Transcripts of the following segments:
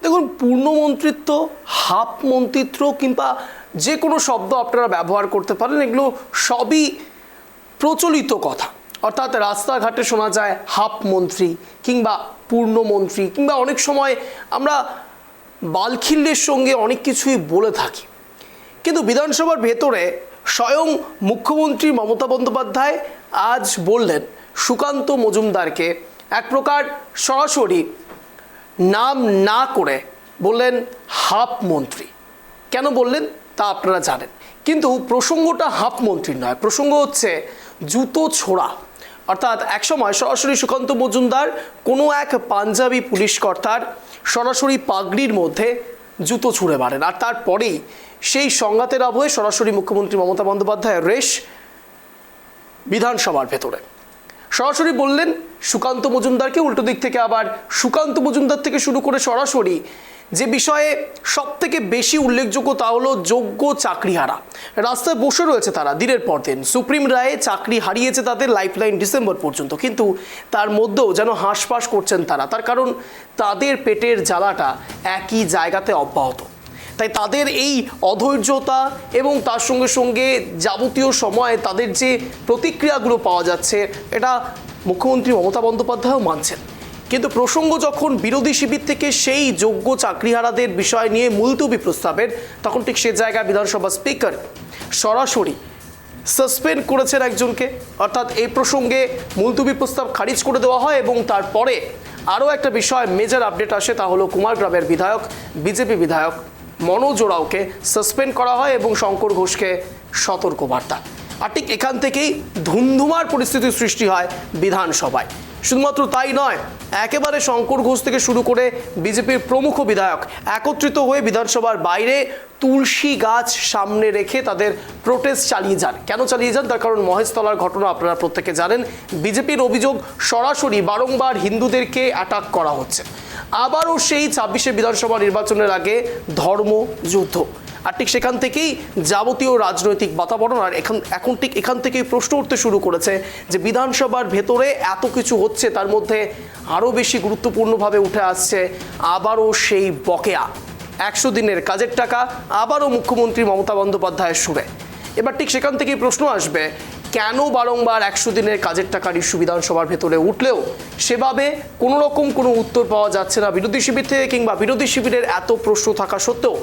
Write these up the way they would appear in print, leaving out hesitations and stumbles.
দেখুন, পূর্ণমন্ত্রিত্ব, হাফ মন্ত্রিত্ব কিংবা যে কোনো শব্দ আপনারা ব্যবহার করতে পারেন, এগুলো সবই প্রচলিত কথা। অর্থাৎ রাস্তাঘাটে শোনা যায় হাফ মন্ত্রী কিংবা পূর্ণমন্ত্রী, কিংবা অনেক সময় আমরা বালখিল্যের সঙ্গে অনেক কিছুই বলে থাকি। কিন্তু বিধানসভার ভেতরে স্বয়ং মুখ্যমন্ত্রী মমতা বন্দ্যোপাধ্যায় আজ বললেন সুকান্ত মজুমদারকে এক প্রকার সরাসরি নাম না করে বললেন হাফ মন্ত্রী। কেন বললেন তা আপনারা জানেন, কিন্তু প্রসঙ্গটা হাফ মন্ত্রীর নয়, প্রসঙ্গ হচ্ছে জুতো ছোড়া। অর্থাৎ একসময় সরাসরি সুকান্ত মজুমদার কোনো এক পাঞ্জাবি পুলিশ কর্তার সরাসরি পাগড়ির মধ্যে জুতো ছুঁড়ে মারেন, আর তারপরেই সেই সংঘাতের আবহে সরাসরি মুখ্যমন্ত্রী মমতা বন্দ্যোপাধ্যায়ের রেশ বিধানসভার ভেতরে। সরাসরি বললেন সুকান্ত মজুমদারকে, উল্টো দিক থেকে আবার সুকান্ত মজুমদার থেকে শুরু করে সরাসরি যে বিষয়ে সবথেকে বেশি উল্লেখযোগ্য তা হলো যোগ্য চাকরিহারা। রাস্তায় বসে রয়েছে তারা দিনের পর দিন, সুপ্রিম রায়ে চাকরি হারিয়েছে তাদের, লাইফলাইন ডিসেম্বর পর্যন্ত, কিন্তু তার মধ্যেও যেন হাঁসফাঁস করছেন তারা। তার কারণ তাদের পেটের জ্বালাটা একই জায়গাতে অব্যাহত। তাই তাদের এই অধৈর্যতা এবং তার সঙ্গে সঙ্গে যাবতীয় সময়ে তাদের যে প্রতিক্রিয়াগুলো পাওয়া যাচ্ছে, এটা মুখ্যমন্ত্রী মমতা বন্দ্যোপাধ্যায়ও মানছেন। কিন্তু প্রসঙ্গ যখন বিরোধী শিবির থেকে সেই যোগ্য চাকরিহারাদের বিষয় নিয়ে মুলতবি প্রস্তাবের, তখন ঠিক সে জায়গায় বিধানসভা স্পিকার সরাসরি সাসপেন্ড করেছেন একজনকে। অর্থাৎ এই প্রসঙ্গে মুলতবি প্রস্তাব খারিজ করে দেওয়া হয় এবং তারপরে আরও একটা বিষয় মেজর আপডেট আসে, তা হলো কুমারগ্রামের বিধায়ক, বিজেপি বিধায়ক মনোজ ওরাওকে সাসপেন্ড করা হয় এবং শঙ্কর ঘোষকে সতর্কবার্তা। আর ঠিক এখান থেকেই ধুন্ধুমার পরিস্থিতির সৃষ্টি হয় বিধানসভায়। শুধুমাত্র তাই নয়, একেবারে শঙ্কর ঘোষ থেকে শুরু করে বিজেপির প্রমুখ বিধায়ক একত্রিত হয়ে বিধানসভার বাইরে তুলসী গাছ সামনে রেখে তাদের প্রোটেস্ট চালিয়ে যান। কেন চালিয়ে যান? তার কারণ মহেশতলার ঘটনা আপনারা প্রত্যেকে জানেন। বিজেপির অভিযোগ সরাসরি বারংবার হিন্দুদেরকে অ্যাটাক করা হচ্ছে। আবারও সেই 26শে বিধানসভা নির্বাচনের আগে ধর্মযুদ্ধ। আর ঠিক সেখান থেকেই যাবতীয় রাজনৈতিক বাতাবরণ। আর এখন ঠিক এখান থেকেই প্রশ্ন উঠতে শুরু করেছে যে বিধানসভার ভেতরে এত কিছু হচ্ছে, তার মধ্যে আরও বেশি গুরুত্বপূর্ণভাবে উঠে আসছে আবারও সেই বকেয়া 100 দিনের কাজের টাকা, আবারও মুখ্যমন্ত্রী মমতা বন্দ্যোপাধ্যায়ের সুরে। এবার ঠিক সেখান থেকেই প্রশ্ন আসবে, কেন বারংবার 100 দিনের কাজের টাকার ইস্যু বিধানসভার ভেতরে উঠলেও সেভাবে কোনো রকম কোনো উত্তর পাওয়া যাচ্ছে না বিরোধী শিবির থেকে, কিংবা বিরোধী শিবিরের এত প্রশ্ন থাকা সত্ত্বেও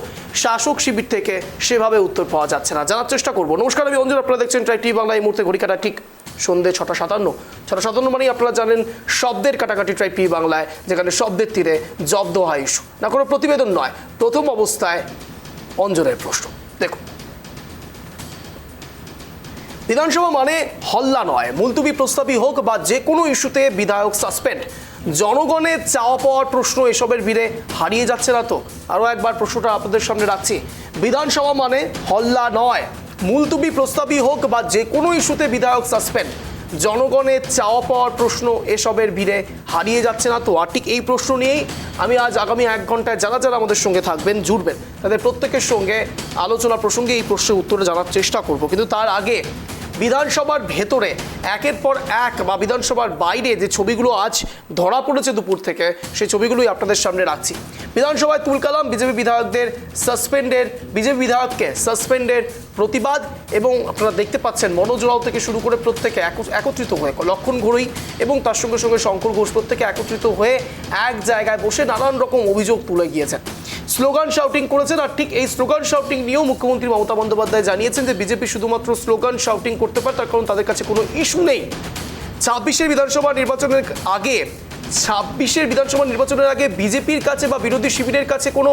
শাসক শিবির থেকে সেভাবে উত্তর পাওয়া যাচ্ছে না। জানার চেষ্টা করব। নমস্কার, আমি অঞ্জন, আপনারা দেখছেন ট্রাই টিভি বাংলা। এই মুহূর্তে ঘড়ি কাটা ঠিক সন্ধ্যে 6:57 মানেই আপনারা জানেন শব্দের কাটাকাটি ট্রাই টিভি বাংলায়, যেখানে শব্দের তীরে জব্দ হয় ইস্যু, না কোনো প্রতিবেদন নয়। প্রথম অবস্থায় অঞ্জনের প্রশ্ন। দেখুন, বিধানসভা মানে হল্লা নয়, মুলতবি প্রস্তাবই হোক বা যে কোনো ইস্যুতে বিধায়ক সাসপেন্ড। জনগণের চাওয়া পাওয়ার প্রশ্ন এসবের ভিড়ে হারিয়ে যাচ্ছে না তো? আরও একবার প্রশ্নটা আপনাদের সামনে রাখছি, বিধানসভা মানে হল্লা নয়, মুলতবি প্রস্তাবই হোক বা যে কোনো ইস্যুতে বিধায়ক সাসপেন্ড। জনগণের চাওয়া পাওয়ার প্রশ্ন এসবের ভিড়ে হারিয়ে যাচ্ছে না তো? আর ঠিক এই প্রশ্ন নিয়েই আমি আজ আগামী 1 ঘন্টায় যারা যারা আমাদের সঙ্গে থাকবেন, জুড়বেন, তাদের প্রত্যেকের সঙ্গে আলোচনা প্রসঙ্গে এই প্রশ্নের উত্তরে জানার চেষ্টা করব। কিন্তু তার আগে বিধানসভার ভেতরে একের পর এক বা বিধানসভার বাইরে যে ছবিগুলো আজ ধরা পড়েছে দুপুর থেকে, সেই ছবিগুলোই আপনাদের সামনে রাখছি। বিধানসভায় তুলকালাম বিজেপি বিধায়কদের সাসপেন্ডের, বিজেপি বিধায়ককে সাসপেন্ডের প্রতিবাদ, এবং আপনারা দেখতে পাচ্ছেন মনোজ ওরাও থেকে শুরু করে প্রত্যেকে একত্রিত হয়ে, লক্ষণ ঘড়ুই এবং তার সঙ্গে সঙ্গে শঙ্কর ঘোষ প্রত্যেকে একত্রিত হয়ে এক জায়গায় বসে নানান রকম অভিযোগ তুলে গিয়েছেন, স্লোগান শাউটিং করেছেন। আর ঠিক এই স্লোগান শাউটিং নিয়েও মুখ্যমন্ত্রী মমতা বন্দ্যোপাধ্যায় জানিয়েছেন যে বিজেপি শুধুমাত্র স্লোগান শাউটিং করতে পারে, তার কারণ তাদের কাছে কোনো ইস্যু নেই। 26শে বিধানসভা নির্বাচনের আগে বিজেপির কাছে বা বিরোধী শিবিরের কাছে কোনো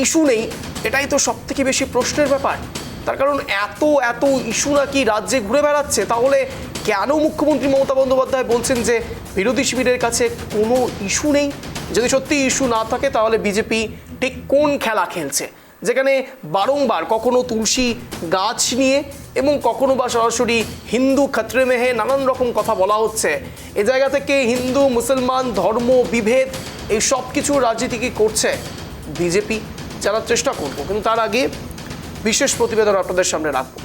ইস্যু নেই, এটাই তো সব থেকে বেশি প্রশ্নের ব্যাপার। তার কারণ এত ইস্যু নাকি রাজ্যে ঘুরে বেড়াচ্ছে। তাহলে কেন মুখ্যমন্ত্রী মমতা বন্দ্যোপাধ্যায় বলছেন যে বিরোধী শিবিরের কাছে কোনো ইস্যু নেই? যদি সত্যি ইস্যু না থাকে, তাহলে বিজেপি ঠিক কোন খেলা খেলছে, যেখানে বারংবার কখনো তুলসী গাছ নিয়ে এবং কখনো বা সরাসরি হিন্দু খতরে মেহে নানান রকম কথা বলা হচ্ছে। এ জায়গা থেকে হিন্দু মুসলমান ধর্ম বিভেদ এই সব কিছু রাজনীতি কি করছে বিজেপি, জানার চেষ্টা করব। কিন্তু তার আগে বিশেষ প্রতিবেদন আপনাদের সামনে রাখবো।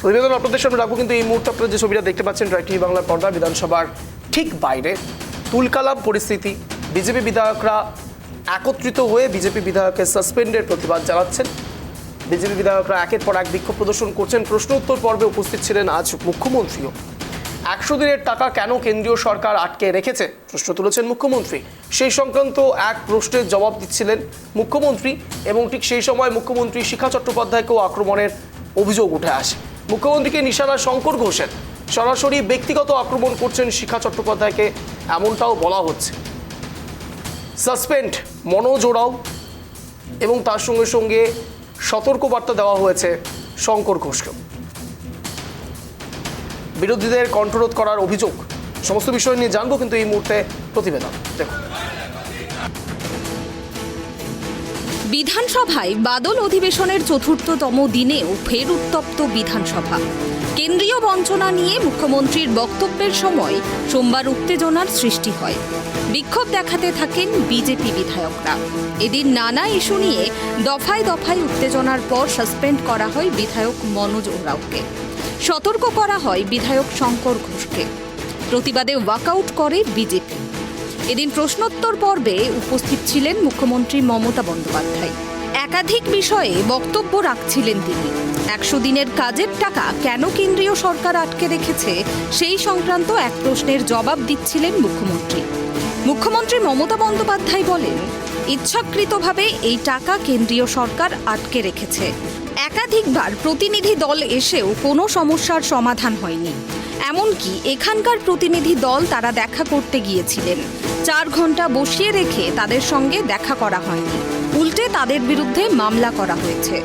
প্রতিবেদন আপনাদের সামনে রাখবো, কিন্তু এই মুহূর্তে আপনারা যে ছবিটা দেখতে পাচ্ছেন জয় টিভি বাংলার পর্দা, বিধানসভার ঠিক বাইরে তুলকালাম পরিস্থিতি। বিজেপি বিধায়করা একত্রিত হয়ে বিজেপি বিধায়কের সাসপেন্ডের প্রতিবাদ জানাচ্ছেন। বিজেপি বিধায়করা একের পর এক বিক্ষোভ প্রদর্শন করছেন। প্রশ্ন উত্তর পর্বে উপস্থিত ছিলেন আজ মুখ্যমন্ত্রীও। 100 দিনের টাকা কেন কেন্দ্রীয় সরকার আটকে রেখেছে প্রশ্ন তুলেছেন মুখ্যমন্ত্রী। সেই সংক্রান্ত এক প্রশ্নের জবাব দিচ্ছিলেন মুখ্যমন্ত্রী, এবং ঠিক সেই সময় মুখ্যমন্ত্রী শিখা চট্টোপাধ্যায়কেও আক্রমণের অভিযোগ উঠে আসে। মুখ্যমন্ত্রীকে নিশানা শঙ্কর ঘোষের, সরাসরি ব্যক্তিগত আক্রমণ করছেন শিখা চট্টোপাধ্যায়কে, এমনটাও বলা হচ্ছে। সাসপেন্ড মনোজ ওরাও এবং তার সঙ্গে সঙ্গে সতর্কবার্তা দেওয়া হয়েছে শঙ্কর ঘোষকেও। বিরোধীদের কণ্ঠরোধ করার অভিযোগ, সমস্ত বিষয় নিয়ে জানবো, কিন্তু এই মুহূর্তে প্রতিবেদন দেখুন। বিধানসভায় বাদল অধিবেশনের ৪র্থতম দিনেও ফের উত্তপ্ত বিধানসভা। কেন্দ্রীয় বঞ্চনা নিয়ে মুখ্যমন্ত্রীর বক্তব্যের সময় সোমবার উত্তেজনার সৃষ্টি হয়। বিক্ষোভ দেখাতে থাকেন বিজেপি বিধায়করা। এদিন নানা ইস্যু নিয়ে দফায় দফায় উত্তেজনার পর সাসপেন্ড করা হয় বিধায়ক মনোজ ওরাওকে। সতর্ক করা হয় বিধায়ক শঙ্কর ঘোষকে। প্রতিবাদে ওয়াকআউট করে বিজেপি। এদিন প্রশ্নোত্তর পর্বে উপস্থিত ছিলেন মুখ্যমন্ত্রী মমতা বন্দ্যোপাধ্যায়। একাধিক বিষয়ে বক্তব্য রাখছিলেন তিনি। 100 দিনের কাজের টাকা কেন কেন্দ্রীয় সরকার আটকে রেখেছে সেই সংক্রান্ত এক প্রশ্নের জবাব দিচ্ছিলেন মুখ্যমন্ত্রী। মুখ্যমন্ত্রী মমতা বন্দ্যোপাধ্যায় বলেন, ইচ্ছাকৃতভাবে এই টাকা কেন্দ্রীয় সরকার আটকে রেখেছে। একাধিকবার প্রতিনিধি দল এসেও কোনো সমস্যার সমাধান হয়নি। এমনকি এখানকার প্রতিনিধি দল তারা দেখা করতে গিয়েছিলেন, 4 ঘন্টা বসিয়ে রেখে তাদের সঙ্গে দেখা করা হয়নি। উল্টে তাদের বিরুদ্ধে মামলা করা হয়েছে।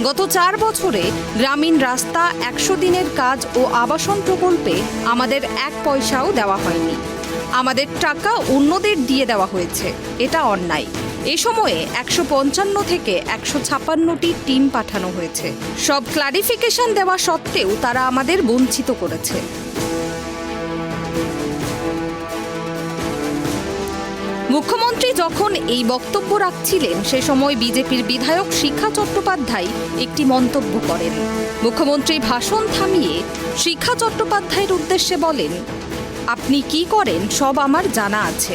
গত 4 বছরে গ্রামীণ রাস্তা, 100 দিনের কাজ ও আবাসন প্রকল্পে আমাদের 1 পয়সাও দেওয়া হয়নি। আমাদের টাকা অন্যদের দিয়ে দেওয়া হয়েছে, এটা অন্যায়। এ সময়ে 155 থেকে 156টি টিম পাঠানো হয়েছে। সব ক্লারিফিকেশন দেওয়া সত্ত্বেও তারা আমাদের বঞ্চিত করেছে। মুখ্যমন্ত্রী যখন এই বক্তব্য রাখছিলেন সে সময় বিজেপির বিধায়ক শিখা চট্টোপাধ্যায় একটি মন্তব্য করেন। মুখ্যমন্ত্রী ভাষণ থামিয়ে শিখা চট্টোপাধ্যায়ের উদ্দেশ্যে বলেন, আপনি কি করেন সব আমার জানা আছে।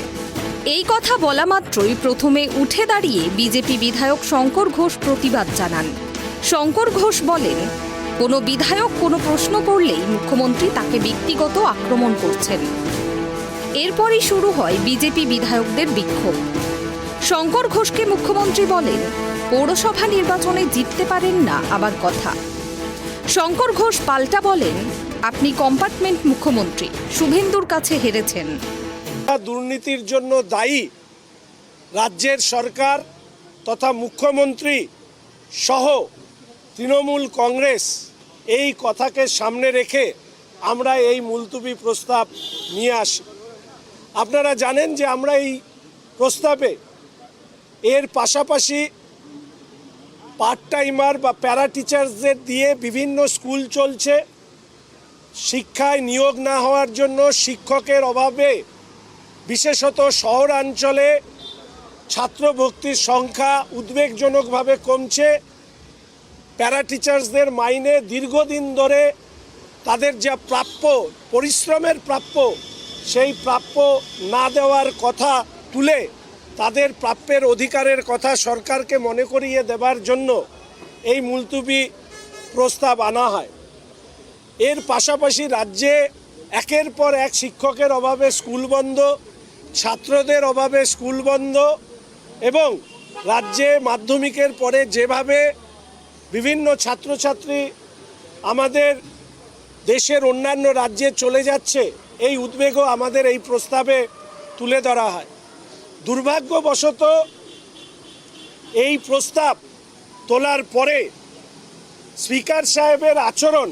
এই কথা বলা মাত্রই প্রথমে উঠে দাঁড়িয়ে বিজেপি বিধায়ক শঙ্কর ঘোষ প্রতিবাদ জানান। শঙ্কর ঘোষ বলেন, কোনো বিধায়ক কোনো প্রশ্ন করলেই মুখ্যমন্ত্রী তাকে ব্যক্তিগত আক্রমণ করছেন। এরপরই শুরু হয় বিজেপি বিধায়কদের বিক্ষোভ। শঙ্কর ঘোষকে মুখ্যমন্ত্রী বলেন, পৌরসভা নির্বাচনে জিততে পারেন না আবার কথা। শঙ্কর ঘোষ পাল্টা বলেন, আপনি কম্পার্টমেন্ট মুখ্যমন্ত্রী, শুভেন্দুর কাছে হেরেছেন। দুর্নীতির জন্য দায়ী রাজ্যের সরকার তথা মুখ্যমন্ত্রী সহ তৃণমূল কংগ্রেস, এই কথাকে সামনে রেখে আমরা এই মুলতুবি প্রস্তাব নিয়ে আসি। আপনারা জানেন যে আমরা এই প্রস্তাবে এর পাশাপাশি পার্ট টাইমার বা প্যারা টিচার্সদের দিয়ে বিভিন্ন স্কুল চলছে, শিক্ষায় নিয়োগ না হওয়ার জন্য শিক্ষকের অভাবে বিশেষত শহরাঞ্চলে ছাত্র ভর্তির সংখ্যা উদ্বেগজনকভাবে কমছে। প্যারা টিচার্সদের মাইনে দীর্ঘদিন ধরে তাদের যা প্রাপ্য, পরিশ্রমের প্রাপ্য, সেই প্রাপ্য না দেওয়ার কথা তুলে তাদের প্রাপ্যের অধিকারের কথা সরকারকে মনে করিয়ে দেবার জন্য এই মুলতুবি প্রস্তাব আনা হয়। এর পাশাপাশি রাজ্যে একের পর এক শিক্ষকের অভাবে স্কুল বন্ধ, ছাত্রদের অভাবে স্কুল বন্ধ, এবং রাজ্যে মাধ্যমিকের পরে যেভাবে বিভিন্ন ছাত্রছাত্রী আমাদের দেশের অন্যান্য রাজ্যে চলে যাচ্ছে, এই উদ্বেগও আমাদের এই প্রস্তাবে তুলে ধরা হয়। দুর্ভাগ্যবশত এই প্রস্তাব তোলার পরে স্পিকার সাহেবের আচরণ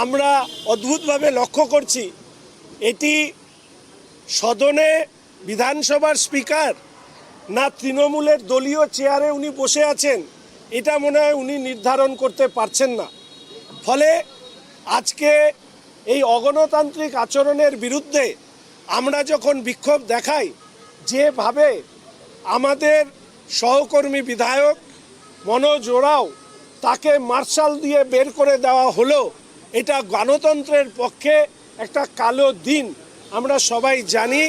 আমরা অদ্ভুতভাবে লক্ষ্য করছি। এটি সদনে বিধানসভার স্পিকার না তৃণমূলের দলীয় চেয়ারে উনি বসে আছেন, এটা মনে হয় উনি নির্ধারণ করতে পারছেন না। ফলে আজকে এই অগণতান্ত্রিক আচরণের বিরুদ্ধে আমরা যখন বিক্ষোভ দেখাই, যেভাবে আমাদের সহকর্মী বিধায়ক মনোজ ওরাও তাকে মার্শাল দিয়ে বের করে দেওয়া হলো, এটা গণতন্ত্রের পক্ষে একটা কালো দিন। আমরা সবাই জানি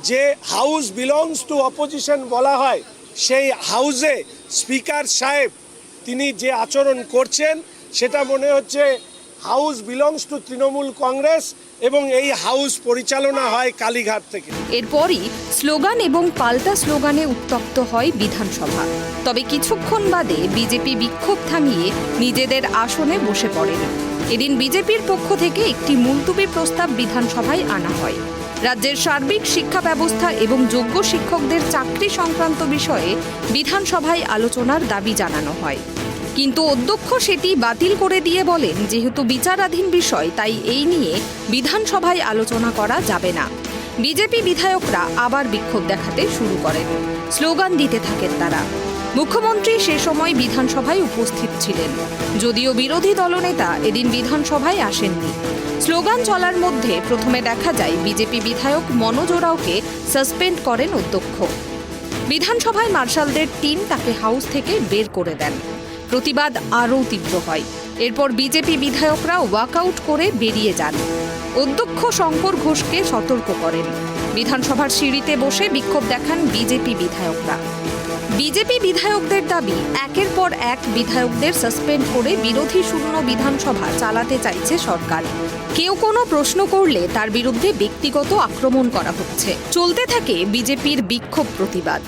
যে হাউস বিলংস টু অপোজিশন বলা হয়, সেই হাউসে স্পিকার সাহেব তিনি যে আচরণ করছেন সেটা মনে হচ্ছে house belongs to Trinamool Congress এবং এই হাউস পরিচালনা হয় কালীঘাট থেকে। এরপরই স্লোগান এবং পাল্টা স্লোগানে উত্তপ্ত হয় বিধানসভা। তবে কিছুক্ষণ বাদে বিজেপি বিক্ষোভ থামিয়ে নিজেদের আসনে বসে পড়েন। এদিন বিজেপির পক্ষ থেকে একটি মুলতুবি প্রস্তাব বিধানসভায় আনা হয়। রাজ্যের সার্বিক শিক্ষা ব্যবস্থা এবং যোগ্য শিক্ষকদের চাকরি সংক্রান্ত বিষয়ে বিধানসভায় আলোচনার দাবি জানানো হয়, কিন্তু অধ্যক্ষ সেটি বাতিল করে দিয়ে বলেন যেহেতু বিচারাধীন বিষয় তাই এই নিয়ে বিধানসভায় আলোচনা করা যাবে না। বিজেপি বিধায়করা আবার বিক্ষোভ দেখাতে শুরু করেন, স্লোগান দিতে থাকেন তারা। মুখ্যমন্ত্রী সে সময় বিধানসভায় উপস্থিত ছিলেন, যদিও বিরোধী দলনেতা এদিন বিধানসভায় আসেননি। স্লোগান চলার মধ্যে প্রথমে দেখা যায় বিজেপি বিধায়ক মনোজ ওরাওকে সাসপেন্ড করেন অধ্যক্ষ। বিধানসভায় মার্শালদের টিম তাকে হাউস থেকে বের করে দেন। প্রতিবাদ আরও তীব্র হয়। এরপর বিজেপি বিধায়করা ওয়াকআউট করে বেরিয়ে যান। অধ্যক্ষ শঙ্কর ঘোষকে সতর্ক করেন। বিধানসভার সিঁড়িতে বসে বিক্ষোভ দেখান বিজেপি বিধায়করা। বিজেপি বিধায়কদের দাবি, একের পর এক বিধায়কদের সাসপেন্ড করে বিরোধী শূন্য বিধানসভা চালাতে চাইছে সরকার। কেউ কোনো প্রশ্ন করলে তার বিরুদ্ধে ব্যক্তিগত আক্রমণ করা হচ্ছে। চলতে থাকে বিজেপির বিক্ষোভ প্রতিবাদ।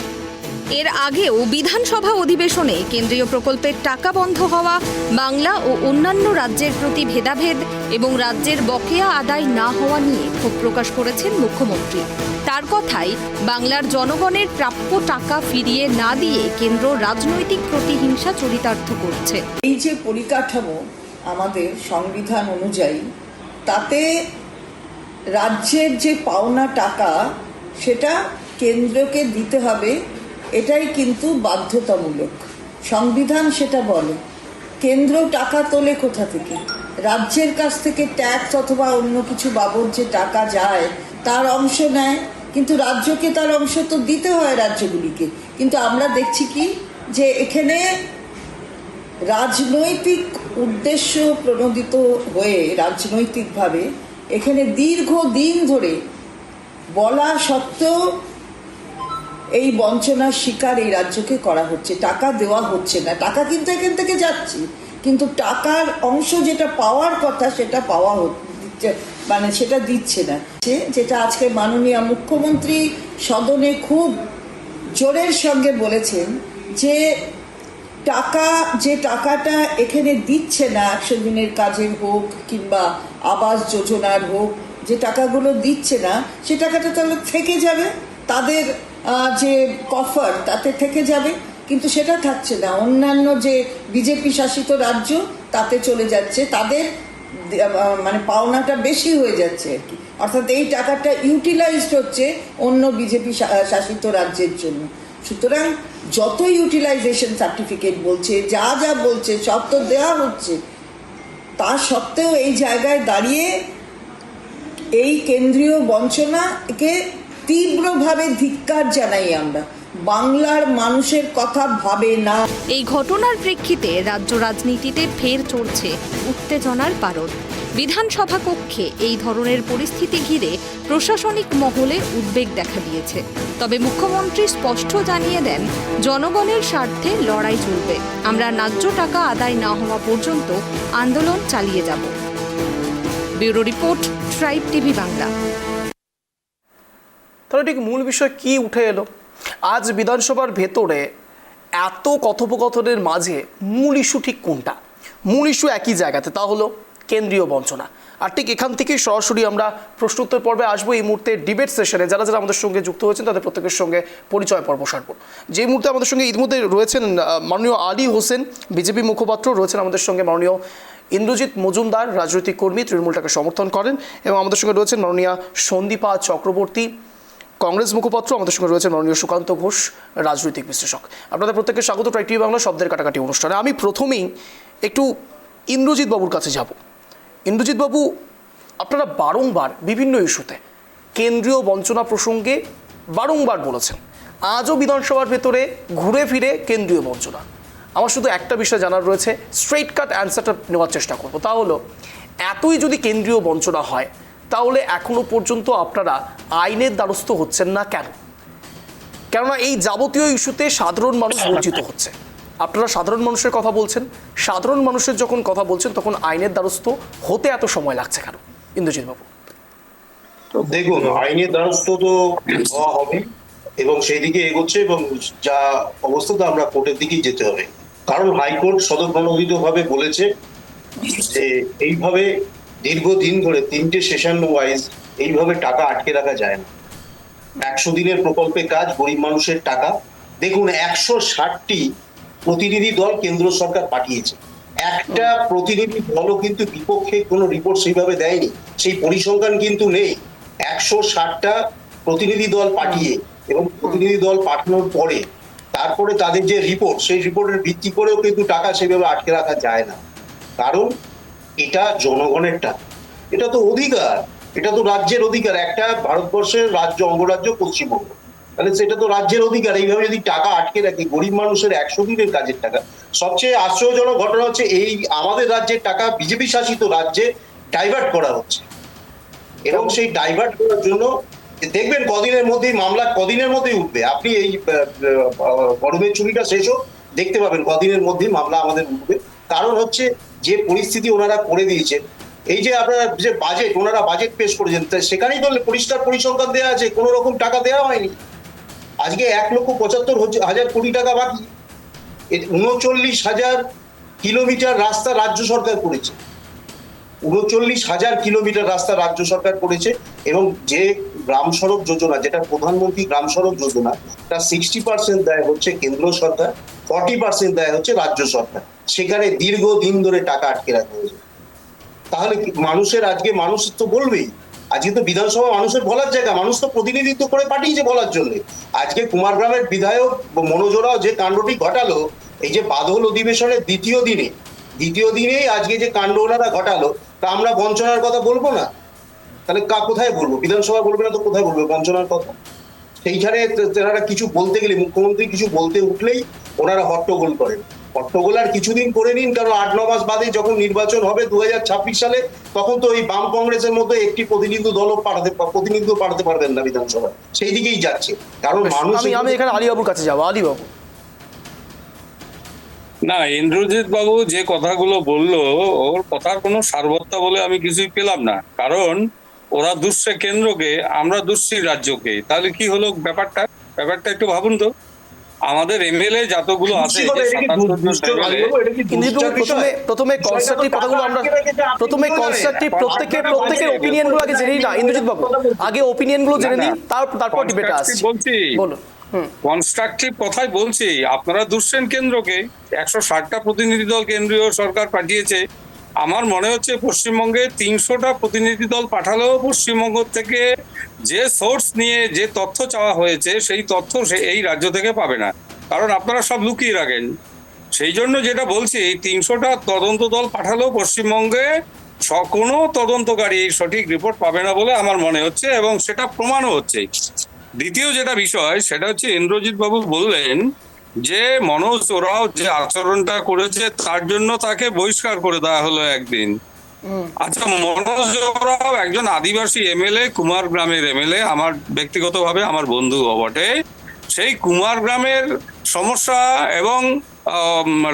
এর আগেও বিধানসভা অধিবেশনে কেন্দ্রীয় প্রকল্পের টাকা বন্ধ হওয়া, বাংলা ও অন্যান্য রাজ্যের প্রতি ভেদাভেদ এবং রাজ্যের বকেয়া আদায় না হওয়া নিয়ে ক্ষোভ প্রকাশ করেছেন মুখ্যমন্ত্রী। তার কথায়, বাংলার জনগণের প্রাপ্য টাকা ফিরিয়ে না দিয়ে কেন্দ্র রাজনৈতিক প্রতিহিংসা চরিতার্থ করছে। এই যে পরিকাঠামো আমাদের সংবিধান অনুযায়ী, তাতে রাজ্যের যে পাওনা টাকা সেটা কেন্দ্রকে দিতে হবে, এটাই কিন্তু বাধ্যতামূলক। সংবিধান সেটা বলে। কেন্দ্র টাকা তোলে কোথা থেকে? রাজ্যের কাছ থেকে ট্যাক্স অথবা অন্য কিছু বাবদ যে টাকা যায় তার অংশ নেয়, কিন্তু রাজ্যকে তার অংশ তো দিতে হয় রাজ্যগুলিকে। কিন্তু আমরা দেখছি কি, যে এখানে রাজনৈতিক উদ্দেশ্য প্রণোদিত হয়ে রাজনৈতিকভাবে এখানে দীর্ঘদিন ধরে বলা সত্ত্বেও এই বঞ্চনার শিকার এই রাজ্যকে করা হচ্ছে। টাকা দেওয়া হচ্ছে না, টাকা কিন্তু এখান থেকে যাচ্ছে, কিন্তু টাকার অংশ যেটা পাওয়ার কথা সেটা পাওয়া হচ্ছে, মানে সেটা দিচ্ছে না। যেটা আজকে মাননীয় মুখ্যমন্ত্রী সদনে খুব জোরের সঙ্গে বলেছেন যে টাকাটা এখানে দিচ্ছে না, 100 দিনের কাজের হোক কিংবা আবাস যোজনার হোক, যে টাকাগুলো দিচ্ছে না সে টাকাটা তাহলে থেকে যাবে তাদের যে কফার, তাতে থেকে যাবে, কিন্তু সেটা থাকছে না। অন্যান্য যে বিজেপি শাসিত রাজ্য তাতে চলে যাচ্ছে, তাদের মানে পাওনাটা বেশি হয়ে যাচ্ছে আর কি। অর্থাৎ এই টাকাটা ইউটিলাইজড হচ্ছে অন্য বিজেপি শাসিত রাজ্যের জন্য। সুতরাং যত ইউটিলাইজেশন সার্টিফিকেট বলছে, যা যা বলছে সব তো দেওয়া হচ্ছে, তা সত্ত্বেও এই জায়গায় দাঁড়িয়ে এই কেন্দ্রীয় বঞ্চনাকে তীব্রভাবে ধিক্কার জানাই আমরা। বাংলার মানুষের কথা ভাবে না। এই ঘটনার প্রেক্ষিতে রাজ্য রাজনীতিতে ফের চলছে উত্তেজনার পারদ। বিধানসভা কক্ষে এই ধরনের পরিস্থিতি ঘিরে প্রশাসনিক মহলে উদ্বেগ দেখা দিয়েছে। তবে মুখ্যমন্ত্রী স্পষ্ট জানিয়ে দেন, জনগণের স্বার্থে লড়াই চলবে। আমরা ন্যায্য টাকা আদায় না হওয়া পর্যন্ত আন্দোলন চালিয়ে যাব। Bureau report, tribe TV Bangla. তাহলে ঠিক মূল বিষয় কি উঠে এলো? আজ বিধানসভার ভেতরে এত কথোপকথনের মাঝে মূল ইস্যু ঠিক কোনটা? মূল ইস্যু একই জায়গাতে, তা হলো কেন্দ্রীয় বঞ্চনা। আর ঠিক এখান থেকেই সরাসরি আমরা প্রশ্নোত্তর পর্বে আসবো। এই মুহূর্তে ডিবেট সেশনে যারা যারা আমাদের সঙ্গে যুক্ত হয়েছেন তাদের প্রত্যেকের সঙ্গে পরিচয় পর্ব সারব। যে মুহূর্তে আমাদের সঙ্গে ইতিমধ্যে রয়েছেন মাননীয় আলী হোসেন, বিজেপি মুখপাত্র, রয়েছেন আমাদের সঙ্গে মাননীয় ইন্দ্রজিৎ মজুমদার, রাজনৈতিক কর্মী, তৃণমূলটাকে সমর্থন করেন, এবং আমাদের সঙ্গে রয়েছেন মাননীয়া সন্দীপা চক্রবর্তী, কংগ্রেস মুখপাত্র। আমাদের সঙ্গে রয়েছে মাননীয় সুকান্ত ঘোষ, রাজনৈতিক বিশ্লেষক। আপনাদের প্রত্যেককে স্বাগত ট্রাইব টিভি বাংলা শব্দের কাটাকাটি অনুষ্ঠানে। আমি প্রথমেই একটু ইন্দ্রজিৎ বাবুর কাছে যাব। ইন্দ্রজিৎ বাবু, আপনারা বারংবার বিভিন্ন ইস্যুতে কেন্দ্রীয় বঞ্চনা প্রসঙ্গে বারংবার বলেছেন, আজও বিধানসভার ভেতরে ঘুরে ফিরে কেন্দ্রীয় বঞ্চনা। আমার শুধু একটা বিষয় জানার রয়েছে, স্ট্রেইট কাট অ্যান্সারটা নেওয়ার চেষ্টা করবো। তা হলো, এতই যদি কেন্দ্রীয় বঞ্চনা হয় তাহলে এখনো পর্যন্ত আপনারা আইনের দ্বারস্থ হচ্ছেন না কেন? কেননা এই যাবতীয় ইস্যুতে সাধারণ মানুষ বঞ্চিত হচ্ছে। আপনারা সাধারণ মানুষের কথা বলছেন, সাধারণ মানুষের যখন কথা বলছেন তখন আইনের দ্বারস্থ হতে এত সময় লাগছে কেন? ইন্দ্রজিৎ বাবু। দেখুন, আইনের দ্বারস্থ তো হওয়া হবে এবং সেই দিকে এগোচ্ছে, এবং যা অবস্থাতে আমরা কোর্টের দিকেই যেতে হবে। কারণ হাইকোর্ট স্বতঃপ্রণোদিত ভাবে বলেছে যে এইভাবে দীর্ঘদিন ধরে 3টে সেশন ওয়াইজ এইভাবে টাকা আটকে রাখা যায় না। 100 দিনের প্রকল্পে কাজ, গরিব মানুষের টাকা। দেখুন, 160টি প্রতিনিধি দল কেন্দ্র সরকার পাঠিয়েছে। একটা প্রতিনিধি দলও কিন্তু বিপক্ষে কোনো রিপোর্ট সেইভাবে দেয়নি, সেই পরিসংখ্যান কিন্তু নেই। 160টা প্রতিনিধি দল পাঠিয়ে এবং প্রতিনিধি দল পাঠানোর পরে তারপরে তাদের যে রিপোর্ট, সেই রিপোর্টের ভিত্তি করেও কিন্তু টাকা সেভাবে আটকে রাখা যায় না। কারণ এটা জনগণের টাকা, এটা তো অধিকার, এটা তো রাজ্যের অধিকার। একটা ভারতবর্ষের রাজ্য, অঙ্গরাজ্য পশ্চিমবঙ্গ, তাহলে সেটা তো রাজ্যের অধিকার। এইভাবে যদি টাকা আটকে রাখে, গরিব মানুষের 100 দিনের কাজের টাকা। সবচেয়ে আশ্চর্যজনক ঘটনা হচ্ছে এই আমাদের রাজ্যের টাকা বিজেপি শাসিত রাজ্যে ডাইভার্ট করা হচ্ছে, এবং সেই ডাইভার্ট করার জন্য দেখবেন কদিনের মধ্যেই মামলা, কদিনের মধ্যেই উঠবে। আপনি এই গরমের ছুটিটা শেষ হোক, দেখতে পাবেন কদিনের মধ্যেই মামলা আমাদের উঠবে। কারণ হচ্ছে যে পরিস্থিতি ওনারা করে দিয়েছেন, এই যে আপনারা যে বাজেট, ওনারা বাজেট পেশ করেছেন, সেখানেই তো পরিষ্কার পরিসংখ্যান দেওয়া আছে, কোনো রকম টাকা দেওয়া হয়নি। আজকে 1,75,000 কোটি টাকা বাকি। 39,000 কিলোমিটার রাস্তা রাজ্য সরকার করেছে, 39,000 কিলোমিটার রাস্তা রাজ্য সরকার করেছে। এবং যে গ্রাম সড়ক যোজনা, যেটা প্রধানমন্ত্রী গ্রাম সড়ক যোজনা, তার 60% দেয় হচ্ছে কেন্দ্র সরকার, 40% দেয় হচ্ছে রাজ্য সরকার। সেখানে দীর্ঘদিন ধরে টাকা আটকে রাখা হয়েছে। তাহলে মানুষের, আজকে মানুষ তো বলবেই, আজকে তো বিধানসভা মানুষের বলার জায়গা, মানুষ তো প্রতিনিধিত্ব করে পাঠিয়েছে বলার জন্য। আজকে কুমারগ্রামের বিধায়ক মনোজ ওরাও যে কাণ্ডটি ঘটালো, এই যে বাদল অধিবেশনের দ্বিতীয় দিনেই আজকে যে কাণ্ড ওনারা ঘটালো, তা আমরা বঞ্চনার কথা বলবো না? তাহলে কোথায় বলবো? বিধানসভা বলবে না তো কোথায় বলবো বঞ্চনার কথা? সেইখানে তেনারা কিছু বলতে গেলে, মুখ্যমন্ত্রী কিছু বলতে উঠলেই ওনারা হট্টগোল করেন। হট্টগোল আর কিছুদিন করে নিন, কারণ 8-9 মাস বাদে যখন নির্বাচন হবে 2026 সালে, তখন তো ওই বাম কংগ্রেসের মধ্যে একটি প্রতিনিধিত্ব পাঠাতে পারবেন না বিধানসভা। সেই দিকেই যাচ্ছে, কারণ মানুষ। আমি এখানে আলীবাবুর কাছে যাবো। আলীবাবু। না, ইন্দ্রজিৎ বাবু যে কথাগুলো বললো, ওর কথার কোনো সারবত্তা বলে আমি কিছুই পেলাম না। কারণ ওরা দুষছে কেন্দ্রকে, আমরা দুষছি রাজ্যকে। তাহলে কি হলো ব্যাপারটা একটু ভাবুন তো। আমাদের এমএলএ যতগুলো আছে, প্রথমে কনস্ট্রাকটিভ কথাগুলো আমরা প্রত্যেকের ওপিনিয়ন গুলো আগে জেনে নিই না ইন্দ্রজিৎ বাবু, আগে ওপিনিয়ন গুলো জেনে নিই, তারপর ডিবেট আসছে। বলছি, কনস্ট্রাকটিভ কথাই বলছি। আপনারা দুষছেন কেন্দ্রকে, 160টা প্রতিনিধি দল কেন্দ্রীয় সরকার পাঠিয়েছে। আমার মনে হচ্ছে পশ্চিমবঙ্গে 300টা প্রতিনিধি দল পাঠালেও পশ্চিমবঙ্গ থেকে যে সোর্স নিয়ে যে তথ্য চাওয়া হয়েছে, সেই তথ্য এই রাজ্য থেকে পাবে না, কারণ আপনারা সব লুকিয়ে রাখেন। সেই জন্য যেটা বলছি, 300টা তদন্ত দল পাঠালেও পশ্চিমবঙ্গে কোনো তদন্তকারী সঠিক রিপোর্ট পাবে না বলে আমার মনে হচ্ছে, এবং সেটা প্রমাণও হচ্ছে। দ্বিতীয় যেটা বিষয়, সেটা হচ্ছে ইন্দ্রজিৎ বাবু বললেন যে মনোজ ওরাও যে আচরণটা করেছে তার জন্য তাকে বহিষ্কার করে দেওয়া হলো একদিন। আচ্ছা, মনোজ ওরাও একজন আদিবাসী এমএলএ, কুমারগ্রামের এমএলএ, আমার ব্যক্তিগতভাবে আমার বন্ধু বটে। সেই কুমারগ্রামের সমস্যা এবং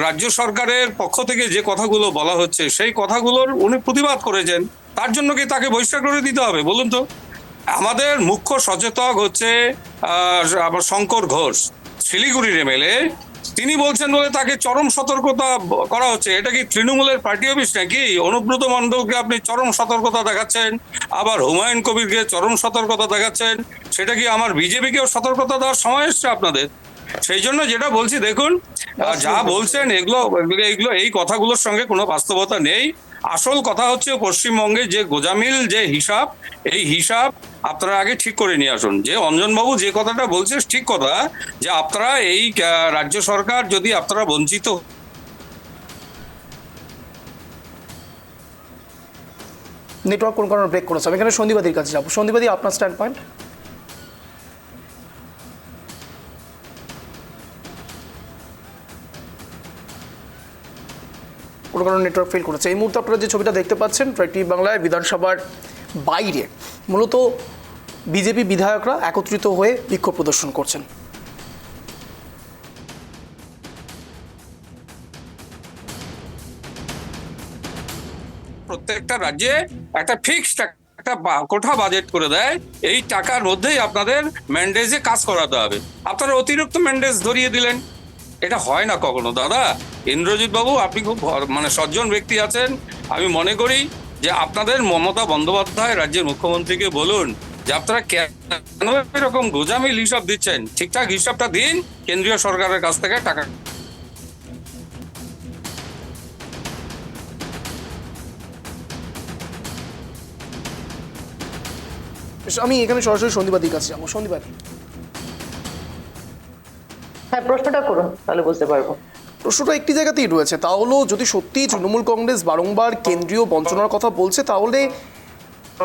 রাজ্য সরকারের পক্ষ থেকে যে কথাগুলো বলা হচ্ছে, সেই কথাগুলোর উনি প্রতিবাদ করেছেন। তার জন্য কি তাকে বহিষ্কার করে দিতে হবে বলুন তো? আমাদের মুখ্য সচেতক হচ্ছে আবার শঙ্কর ঘোষ, শিলিগুড়ির এমএলএ। তিনি বলছেন বলে তাকে চরম সতর্কতা করা হচ্ছে। এটা কি তৃণমূলের পার্টি অফিস নাকি? অনুব্রত মণ্ডলকে আপনি চরম সতর্কতা দেখাচ্ছেন, আবার হুমায়ুন কবিরকে চরম সতর্কতা দেখাচ্ছেন। সেটা কি আমার বিজেপিকেও সতর্কতা দেওয়ার সময় এসছে আপনাদের? সেই জন্য যেটা বলছি, দেখুন যা বলছেন এগুলো এই কথাগুলোর সঙ্গে কোনো বাস্তবতা নেই। আসল কথা হচ্ছে পশ্চিমবঙ্গে যে গোজামিল যে হিসাব, এই হিসাব আপনারা আগে ঠিক করে নিয়ে আসুন। যে অঞ্জনবাবু যে কথাটা বলছে ঠিক কথা, যে আপনারা এই রাজ্য সরকার যদি আপনারা বঞ্চিত। নেটওয়ার্ক কোন কারণে ব্রেক করেছে, আমি এখানে সন্দীপাদির কাছে যাবো। সন্দীপাদি, আপনার স্ট্যান্ড পয়েন্ট। না, ইন্দ্রজিৎ বাবু যেটা বলছেন, এটা একদম সঠিক। কারণ দেখুন, আমরা যখন রাজ্য সরকার থেকে কোনো টাকা পাই, কোনো কারণে নেটওয়ার্ক ফেল করেছে। এই মুহূর্তে আপনারা যে ছবিটা দেখতে পাচ্ছেন টিভি বাংলায় বিধানসভার বাইরে মূলত বিজেপি বিধায়করা একত্রিত হয়ে বিক্ষোভ প্রদর্শন করছেন। প্রত্যেকটা রাজ্যে একটা ফিক্সড একটা কোঠা বাজেট করে দেয়, এই টাকার মধ্যেই আপনাদের ম্যান্ডেজে কাজ করাতে হবে। আপনারা অতিরিক্ত ম্যান্ডেজ ধরিয়ে দিলেন, এটা হয় না কখনো দাদা। ইন্দ্রজিৎ বাবু, আপনি খুব সজ্জন ব্যক্তি আছেন। আমি মনে করি যে আপনাদের মমতা বন্দ্যোপাধ্যায় রাজ্যের মুখ্যমন্ত্রীকে বলুন যে আপনারা কেন এরকম গোজামিল হিসাব দিচ্ছেন, ঠিকঠাক হিসাবটা দিন কেন্দ্রীয় সরকারের কাছ থেকে টাকা। আমি এখানে সরাসরি সন্দীপাদির কাছে যাবো। সন্দীপাদি, হ্যাঁ, প্রশ্নটা করুন, তাহলে বুঝতে পারবো। প্রশ্নটা একটি জায়গাতেই রয়েছে, তা হলো যদি সত্যি তৃণমূল কংগ্রেস বারংবার কেন্দ্রীয় বঞ্চনার কথা বলছে, তাহলে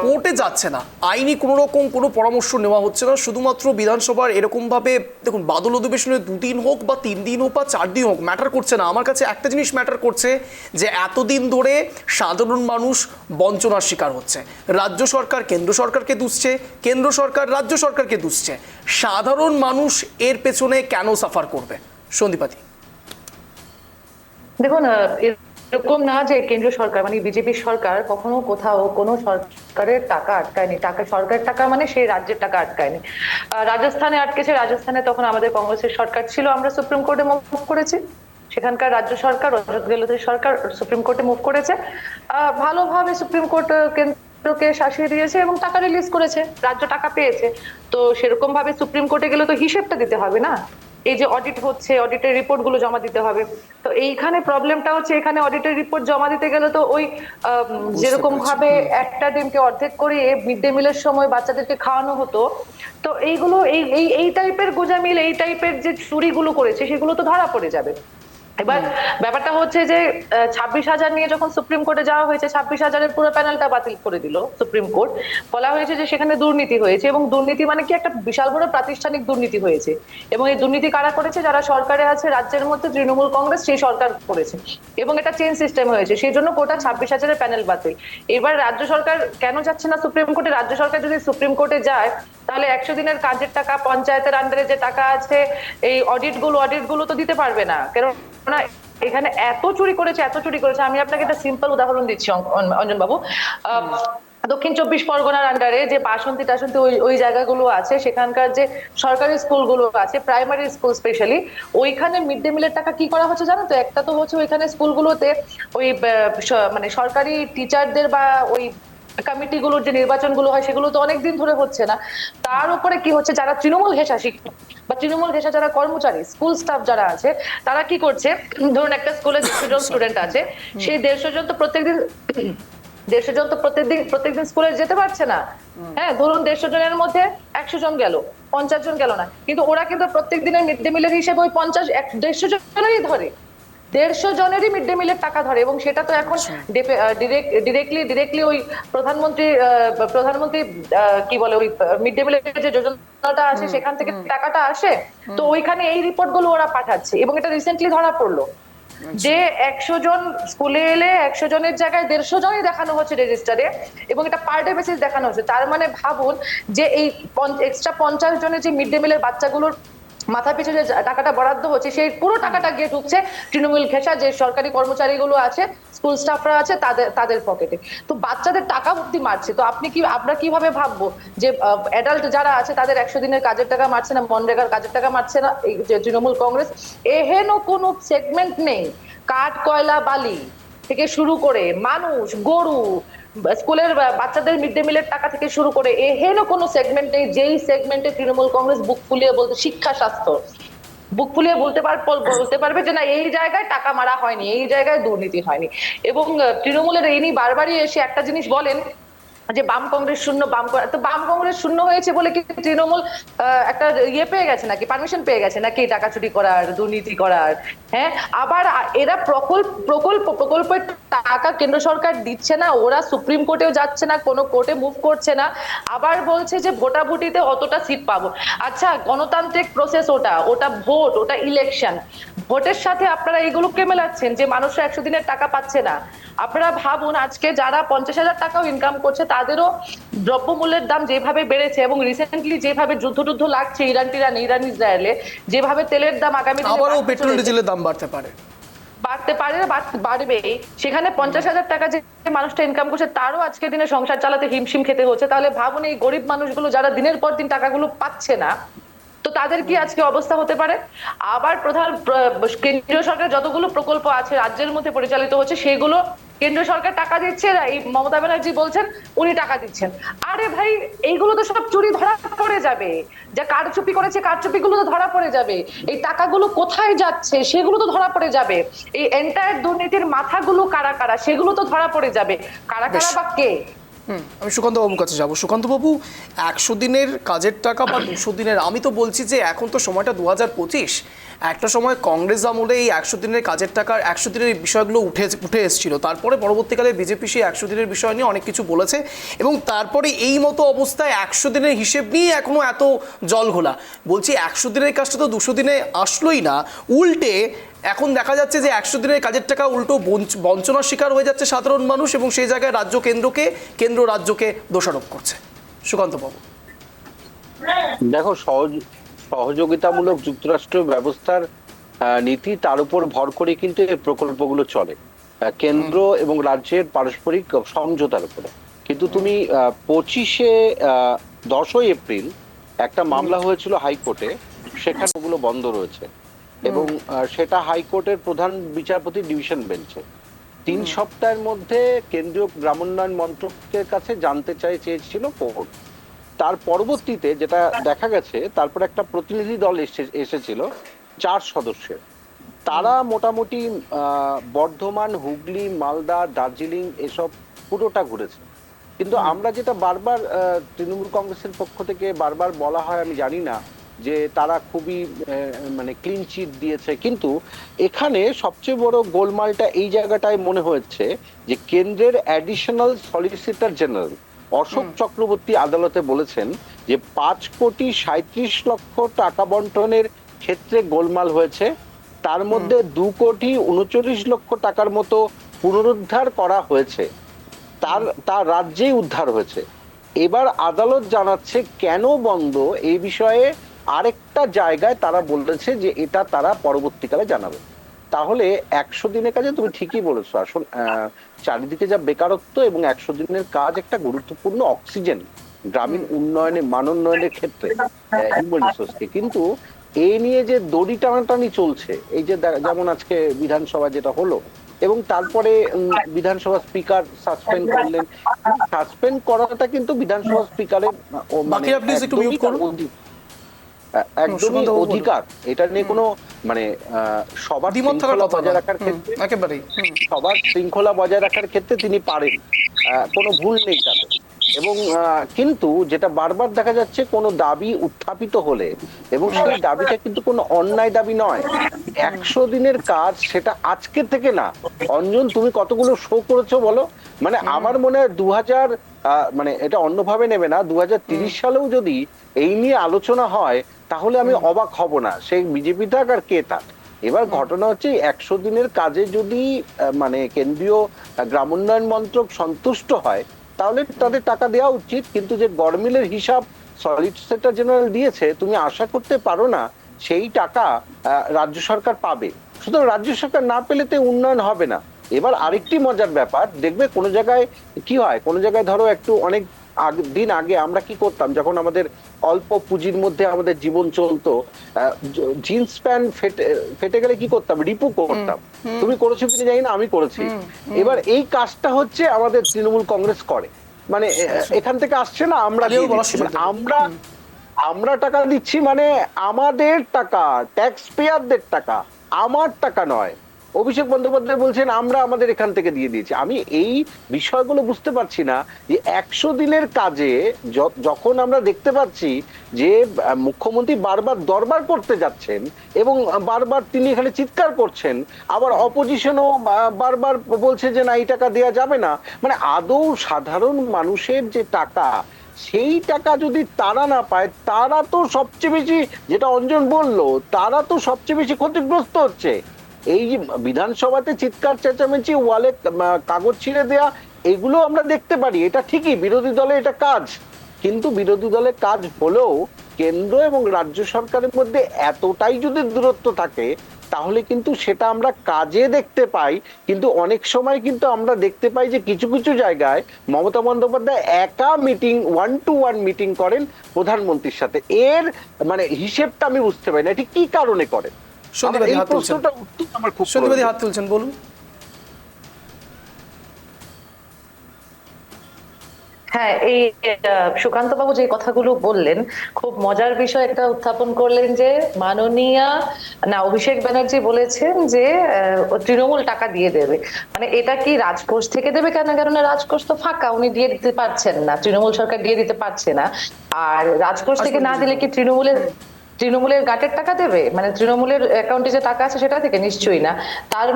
কোর্টে যাচ্ছে না, আইনি কোনো রকম কোনো পরামর্শ নেওয়া হচ্ছে না, শুধুমাত্র বিধানসভার এরকমভাবে দেখুন বাদল অধিবেশনে 2 দিন হোক বা 3 দিন হোক বা 4 দিন হোক ম্যাটার করছে না। আমার কাছে একটা জিনিস ম্যাটার করছে যে এতদিন ধরে সাধারণ মানুষ বঞ্চনার শিকার হচ্ছে। রাজ্য সরকার কেন্দ্র সরকারকে দুষছে, কেন্দ্র সরকার রাজ্য সরকারকে দুষছে। সাধারণ মানুষ এর পেছনে কেন সাফার করবে? সন্দীপাদি, দেখুন, এরকম না যে কেন্দ্রীয় সরকার মানে বিজেপি সরকার কখনো কোথাও কোনো সরকারের টাকা আটকায়নি। সরকারের টাকা মানে সেই রাজ্যের টাকা আটকায়নি। রাজস্থানে আটকেছে, রাজস্থানে তখন আমাদের কংগ্রেসের সরকার ছিল, আমরা সুপ্রিম কোর্টে মুভ করেছি। সেখানকার রাজ্য সরকার, অশোক গেহলতের সরকার সুপ্রিম কোর্টে মুভ করেছে। ভালোভাবে সুপ্রিম কোর্ট কেন্দ্রকে শাসিয়ে দিয়েছে এবং টাকা রিলিজ করেছে, রাজ্য টাকা পেয়েছে। তো সেরকম ভাবে সুপ্রিম কোর্টে গেলে তো হিসেবটা দিতে হবে না, এই যে অডিট হচ্ছে, অডিটের রিপোর্ট গুলো জমা দিতে হবে। তো এইখানে প্রবলেমটা হচ্ছে, এখানে অডিটের রিপোর্ট জমা দিতে গেলে তো ওই যেরকম ভাবে একটা ডিমকে অর্ধেক করে মিড ডে মিলের সময় বাচ্চাদেরকে খাওয়ানো হতো, তো এইগুলো এই টাইপের গোজামিল, এই টাইপের যে চুরিগুলো করেছে সেগুলো তো ধরা পড়ে যাবে। এবার ব্যাপারটা হচ্ছে যে 26,000 নিয়ে যখন সুপ্রিম কোর্টে যাওয়া হয়েছে, 26,000-এর পুরো প্যানেলটা বাতিল করে দিল সুপ্রিম কোর্ট। বলা হয়েছে যে সেখানে দুর্নীতি হয়েছে, এবং দুর্নীতি মানে কি একটা বিশাল বড় প্রাতিষ্ঠানিক দুর্নীতি হয়েছে। এবং এই দুর্নীতি কারা করেছে? যারা সরকারে আছে রাজ্যের মধ্যে, তৃণমূল কংগ্রেস সেই সরকার করেছে, এবং এটা চেইন সিস্টেম হয়েছে। সেই জন্য কোটা 26,000-এর প্যানেল বাতিল। এবার রাজ্য সরকার কেন যাচ্ছে না সুপ্রিম কোর্টে? রাজ্য সরকার যদি সুপ্রিম কোর্টে যায় তাহলে 100 দিনের কাজের টাকা, পঞ্চায়েতের আন্ডারে যে টাকা আছে, এই অডিট গুলো তো দিতে পারবে না। কেননা এখানে এত চুরি করেছে। আমি আপনাকে একটা সিম্পল উদাহরণ দিচ্ছি অঞ্জন বাবু। দক্ষিণ 24 পরগনার আন্ডারে যে বাসন্তী টাসন্তী ওই জায়গাগুলো আছে, সেখানকার যে সরকারি স্কুলগুলো আছে, প্রাইমারি স্কুল স্পেশালি, ওইখানে মিড ডে মিলের টাকা কি করা হচ্ছে জানো তো? একটা তো হচ্ছে ওইখানে স্কুলগুলোতে ওই মানে সরকারি টিচারদের বা ওই কমিটিগুলোর যে নির্বাচনগুলো হয় সেগুলো তো অনেকদিন ধরে হচ্ছে না। তার উপরে কি হচ্ছে, যারা তৃণমূল ঘেঁষা শিক্ষক বা তৃণমূল ঘেঁষা যারা কর্মচারী, স্কুল স্টাফ যারা আছে, তারা কি করছে? ধরুন একটা স্কুলে 150 জন স্টুডেন্ট আছে, সেই 150 জন তো প্রত্যেকদিন স্কুলে যেতে পারছে না। হ্যাঁ, ধরুন 150 জনের মধ্যে 100 জন গেল, 50 জন গেল না, কিন্তু ওরা কিন্তু প্রত্যেক দিনের মিড ডে মিলের হিসেবে ওই 150 জনেরই ধরে, 150 জনেরই মিড ডে মিলের টাকা ধরে। এবং সেটা তো এখন ডিরেক্টলি ওই প্রধানমন্ত্রী কি বলে, ওই মিড ডে মিলের যে যোজনাটা আছে সেখান থেকে টাকাটা আসে। তো ওইখানে এই রিপোর্ট গুলো ওরা পাঠাচ্ছে, এবং এটা রিসেন্টলি ধরা পড়লো যে 100 জন স্কুলে এলে 100 জনের জায়গায় 150 জনই দেখানো হচ্ছে রেজিস্টারে, এবং এটা পার ডে বেসিস দেখানো হচ্ছে। তার মানে ভাবুন যে এই এক্সট্রা 50 জনের যে মিড ডে মিলের বাচ্চাগুলোর মাথা পিছু যে টাকাটা বরাদ্দ হচ্ছে, সেই পুরো টাকাটা গিয়ে ঢুকছে তৃণমূল ঘেঁষা যে সরকারি কর্মচারীগুলো আছে, স্কুল স্টাফরা আছে, তাদের পকেটে। তো বাচ্চাদের টাকা ভর্তি মারছে। তো আমরা কিভাবে ভাববো যে অ্যাডাল্ট যারা আছে তাদের 100 দিনের কাজের টাকা মারছে না, মনরেগার কাজের টাকা মারছে না এই যে তৃণমূল কংগ্রেস? এহেন কোনো সেগমেন্ট নেই, কাঠ, কয়লা, বালি থেকে শুরু করে মানুষ, গরু, স্কুলের বাচ্চাদের মিড ডে মিলের টাকা থেকে শুরু করে এহেন কোনো সেগমেন্ট নেই যেই সেগমেন্টে তৃণমূল কংগ্রেস বুক ফুলিয়ে বলতে, শিক্ষা, স্বাস্থ্য বুক ফুলিয়ে বলতে পারবে যে না, এই জায়গায় টাকা মারা হয়নি, এই জায়গায় দুর্নীতি হয়নি। এবং তৃণমূলের ইনি বারবারই এসে একটা জিনিস বলেন যে বাম কংগ্রেস শূন্য, তো বাম কংগ্রেস শূন্য হয়েছে বলে কি তৃণমূল একটা পেয়ে গেছে নাকি, পারমিশন পেয়ে গেছে নাকি টাকা চুরি করার, দুর্নীতি করার? হ্যাঁ, আবার এরা প্রকল্পের টাকা কেন্দ্র সরকার দিচ্ছে না, ওরা সুপ্রিম কোর্টেও যাচ্ছে না, কোনো কোর্টে মুভ করছে না, আবার বলছে যে ভোটাভুটিতে অতটা সিট পাবো। আচ্ছা, গণতান্ত্রিক প্রসেস ওটা ভোট, ওটা ইলেকশন, ভোটের সাথে আপনারা এইগুলোকে মেলাচ্ছেন যে মানুষরা 100 দিনের টাকা পাচ্ছে না। আপনারা ভাবুন, আজকে যারা 50,000 টাকাও ইনকাম করছে তাদেরও দ্রব্যমূল্যের দাম যেভাবে বেড়েছে এবং রিসেন্টলি যেভাবে যুদ্ধ লাগছে ইরান ইসরায়েলে, যেভাবে তেলের দাম আগামী দিনে আবারও বাড়তে পেট্রোল চলেছে, ডিজেলের দাম বাড়তে পারে, বাড়বে, সেখানে 50,000 টাকা যে মানুষটা ইনকাম করছে তারও আজকের দিনে সংসার চালাতে হিমশিম খেতে হচ্ছে। তাহলে ভাবুন এই গরিব মানুষগুলো যারা দিনের পর দিন টাকাগুলো পাচ্ছে না, তো তাদের কি আজকে অবস্থা হতে পারে? আবার কেন্দ্রীয় সরকার যতগুলো প্রকল্প আছে রাজ্যের মধ্যে পরিচালিত হচ্ছে, সেগুলো কেন্দ্রীয় সরকার টাকা দিচ্ছে, এই মমতা ব্যানার্জি বলছেন উনি টাকা দিচ্ছেন। আরে ভাই, এইগুলো তো সব চুরি ধরা পড়ে যাবে, যা কারচুপি করেছে কারচুপি গুলো তো ধরা পড়ে যাবে, এই টাকাগুলো কোথায় যাচ্ছে সেগুলো তো ধরা পড়ে যাবে, এই এন্টায়ার দুর্নীতির মাথাগুলো কারা কারা সেগুলো তো ধরা পড়ে যাবে, কারা কারা বা কে। আমি সুকান্ত বাবুর কাছে যাবো। সুকান্ত বাবু, 100 দিনের কাজের টাকা বা 200 দিনের, আমি তো বলছি যে এখন তো সময়টা 2025, একটা সময় কংগ্রেস আমলে এই 100 দিনের কাজের টাকার 100 দিনের বিষয়গুলো উঠে এসেছিল, তারপরে পরবর্তীকালে বিজেপি সেই 100 দিনের বিষয় নিয়ে অনেক কিছু বলেছে এবং তারপরে এই মতো অবস্থায় 100 দিনের হিসেব নিয়ে এখনও এত জল ঘোলা। বলছি 100 দিনের কাজটা তো 200 দিনে আসলোই না, উল্টে এখন দেখা যাচ্ছে যে 100 দিনের কাজের টাকা উল্টো বঞ্চনার শিকার হয়ে যাচ্ছে সাধারণ মানুষ এবং সেই জায়গায় কেন্দ্র রাজ্যকে দোষারোপ করছে। সুকান্ত বাবু, দেখো, সহযোগিতামূলক যুক্তরাষ্ট্র ব্যবস্থার নীতি, তার উপর ভর করে কিন্তু এই প্রকল্পগুলো চলে, কেন্দ্র এবং রাজ্যের পারস্পরিক সমঝোতার উপরে। কিন্তু তুমি 10ই এপ্রিল একটা মামলা হয়েছিল হাইকোর্টে, সেখানে ওগুলো বন্ধ রয়েছে এবং সেটা হাইকোর্টের প্রধান বিচারপতি ডিভিশন বেঞ্চে 3 সপ্তাহের মধ্যে কেন্দ্রীয় গ্রামোন্নয়ন মন্ত্রকের কাছে জানতে চেয়েছিল কোর্ট। তার পরবর্তীতে যেটা দেখা গেছে, তারপর একটা প্রতিনিধি দল এসেছিল 4 সদস্যের, তারা মোটামুটি বর্ধমান, হুগলি, মালদা, দার্জিলিং এসব পুরোটা ঘুরেছে। কিন্তু আমরা যেটা বারবার তৃণমূল কংগ্রেসের পক্ষ থেকে বারবার বলা হয়, আমি জানি না যে তারা খুবই মানে ক্লিন চিট দিয়েছে, কিন্তু এখানে সবচেয়ে বড় গোলমালটা এই জায়গাটায় মনে হচ্ছে যে কেন্দ্রের additional solicitor general Ashok Chakraborty আদালতে বলেছেন যে 5,37,00,000 টাকা বন্টনের ক্ষেত্রে গোলমাল হয়েছে, তার মধ্যে 2,39,00,000 টাকার মতো পুনরুদ্ধার করা হয়েছে, তার রাজ্যেই উদ্ধার হয়েছে। এবার আদালত জানাচ্ছে কেন বন্ধ, এই বিষয়ে আরেকটা জায়গায় তারা বলেছে যে এটা তারা পরবর্তীকালে জানাবে। তাহলে 100 দিনের কাজে তুমি ঠিকই বলেছো, আসলে চারিদিকে যা বেকারত্ব এবং 100 দিনের কাজ একটা গুরুত্বপূর্ণ অক্সিজেন গ্রামীণ উন্নয়নে, মানোন্নয়নের ক্ষেত্রে হিউম্যান রিসোর্সকে। কিন্তু এই নিয়ে যে দড়ি টানাটানি চলছে, এই যে যেমন আজকে বিধানসভা যেটা হলো এবং তারপরে বিধানসভা স্পিকার সাসপেন্ড করলেন, সাসপেন্ড করাটা কিন্তু বিধানসভা স্পিকারের একদমই অধিকার, এটা নিয়ে কোনো মানে সবার শৃঙ্খলা বজায় রাখার ক্ষেত্রে, সবার শৃঙ্খলা বজায় রাখার ক্ষেত্রে তিনি পারেন, কোনো ভুল নেই তাতে। এবং কিন্তু যেটা বারবার দেখা যাচ্ছে, কোনো দাবি উত্থাপিত হলে, এবং সেই দাবিটা কিন্তু কোনো অন্যায় দাবি নয়, 100 দিনের কাজ সেটা আজকে থেকে না। অঞ্জন, তুমি কতগুলো শো করেছো বলো, মানে আমার মনে হয় 2000 মানে এটা অন্যভাবে নেবে না, 2030 সালেও যদি এই নিয়ে আলোচনা হয় তাহলে আমি অবাক হব না, সেই বিজেপি থাক আর কে থাক। এবার ঘটনা হচ্ছে 100 দিনের কাজে যদি মানে কেন্দ্রীয় গ্রামোন্নয়ন মন্ত্রক সন্তুষ্ট হয় তাহলে তাদের টাকা দেওয়া উচিত, কিন্তু যে গড়মিলের হিসাব সলিসিটর জেনারেল দিয়েছে, তুমি আশা করতে পারো না সেই টাকা রাজ্য সরকার পাবে। সুতরাং রাজ্য সরকার না পেলে তো উন্নয়ন হবে না। এবার আরেকটি মজার ব্যাপার দেখবে, কোনো জায়গায় কি হয়, কোনো জায়গায় ধরো একটু অনেক দিন আগে আমরা কি করতাম, যখন আমাদের অল্প পুঁজির মধ্যে আমাদের জীবন চলতো, জিন্স প্যান্ট ফেটে গেলে কি করতাম, রিপু করতাম। তুমি করেছো কিনা জানি না, আমি করেছি। এবার এই কাজটা হচ্ছে আমাদের তৃণমূল কংগ্রেস করে, মানে এখান থেকে আসছে না, আমরা টাকা দিচ্ছি, মানে আমাদের টাকা, ট্যাক্স পেয়ারদের টাকা, আমার টাকা নয়, অভিষেক বন্দ্যোপাধ্যায় বলছেন আমরা আমাদের এখান থেকে দিয়ে দিয়েছি। আমি এই বিষয়গুলো বুঝতে পারছি না যে 100 দিনের কাজে যখন আমরা দেখতে পাচ্ছি যে মুখ্যমন্ত্রী বারবার দরবার করতে যাচ্ছেন এবং বারবার তিনি এখানে চিৎকার করছেন, আবার অপোজিশনও বারবার বলছে যে না এই টাকা দেওয়া যাবে না, মানে আদৌ সাধারণ মানুষের যে টাকা সেই টাকা যদি তারা না পায়, তারা তো সবচেয়ে বেশি, যেটা অঞ্জন বলল, তারা তো সবচেয়ে বেশি ক্ষতিগ্রস্ত হচ্ছে। এই যে বিধানসভাতে চিৎকার চেঁচামেচি, ওয়ালে কাগজ ছিঁড়ে দেয়া, এগুলো আমরা দেখতে পারি, এটা ঠিকই বিরোধী দলে এটা কাজ, কিন্তু বিরোধী দলের কাজ হলেও কেন্দ্র এবং রাজ্য সরকারের মধ্যে এতটাই যদি দূরত্ব থাকে তাহলে কিন্তু সেটা আমরা কাজে দেখতে পাই। কিন্তু অনেক সময় কিন্তু আমরা দেখতে পাই যে কিছু কিছু জায়গায় মমতা বন্দ্যোপাধ্যায় একা মিটিং, 1-to-1 মিটিং করেন প্রধানমন্ত্রীর সাথে। এর মানে হিসেবটা আমি বুঝতে পারি না, এটি কি কারণে করেন। সন্দীপবাদী হাত তুলছেন, আমার খুব সন্দীপবাদী হাত তুলছেন, বলুন। হ্যাঁ, এই সুকান্ত বাবু যে কথাগুলো বললেন, খুব মজার বিষয় একটা উত্থাপন করলেন যে অভিষেক ব্যানার্জি বলেছেন যে তৃণমূল টাকা দিয়ে দেবে। মানে এটা কি রাজকোষ থেকে দেবে? কেননা রাজকোষ তো ফাঁকা, উনি দিয়ে দিতে পারছেন না, তৃণমূল সরকার দিয়ে দিতে পারছে না। আর রাজকোষ থেকে না দিলে কি তৃণমূলের গাটের টাকা দেবে? মানে তৃণমূলের অ্যাকাউন্টে যে টাকা আছে সেটা থেকে? নিশ্চয়ই না। তার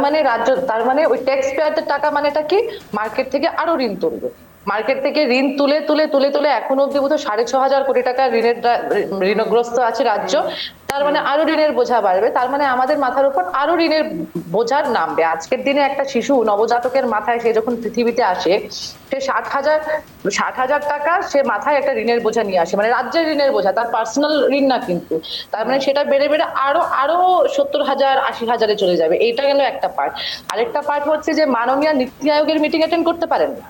মানে ওই ট্যাক্স পেয়ারদের টাকা মানেটা কি? মার্কেট থেকে আরো ঋণ তুলবে, মার্কেট থেকে ঋণ তুলে তুলে তুলে তুলে এখন অব্দি বোধ 6,500 কোটি টাকা ঋণগ্রস্ত আছে রাজ্য। তার মানে আরো ঋণের বোঝা বাড়বে, তার মানে আমাদের মাথার উপর আরো ঋণের বোঝার নামবে। আজকের দিনে একটা শিশু নবজাতকের মাথায়, সে যখন পৃথিবীতে আসে, সে 60,000 টাকা সে মাথায় একটা ঋণের বোঝা নিয়ে আসে, মানে রাজ্যের ঋণের বোঝা, তার পার্সোনাল ঋণ না কিন্তু। তার মানে সেটা বেড়ে বেড়ে আরো 70,000 80,000-এ চলে যাবে। এইটা গেল একটা পার্ট। আরেকটা পার্ট হচ্ছে যে মাননীয় নীতি আয়োগের মিটিং অ্যাটেন্ড করতে পারেন না,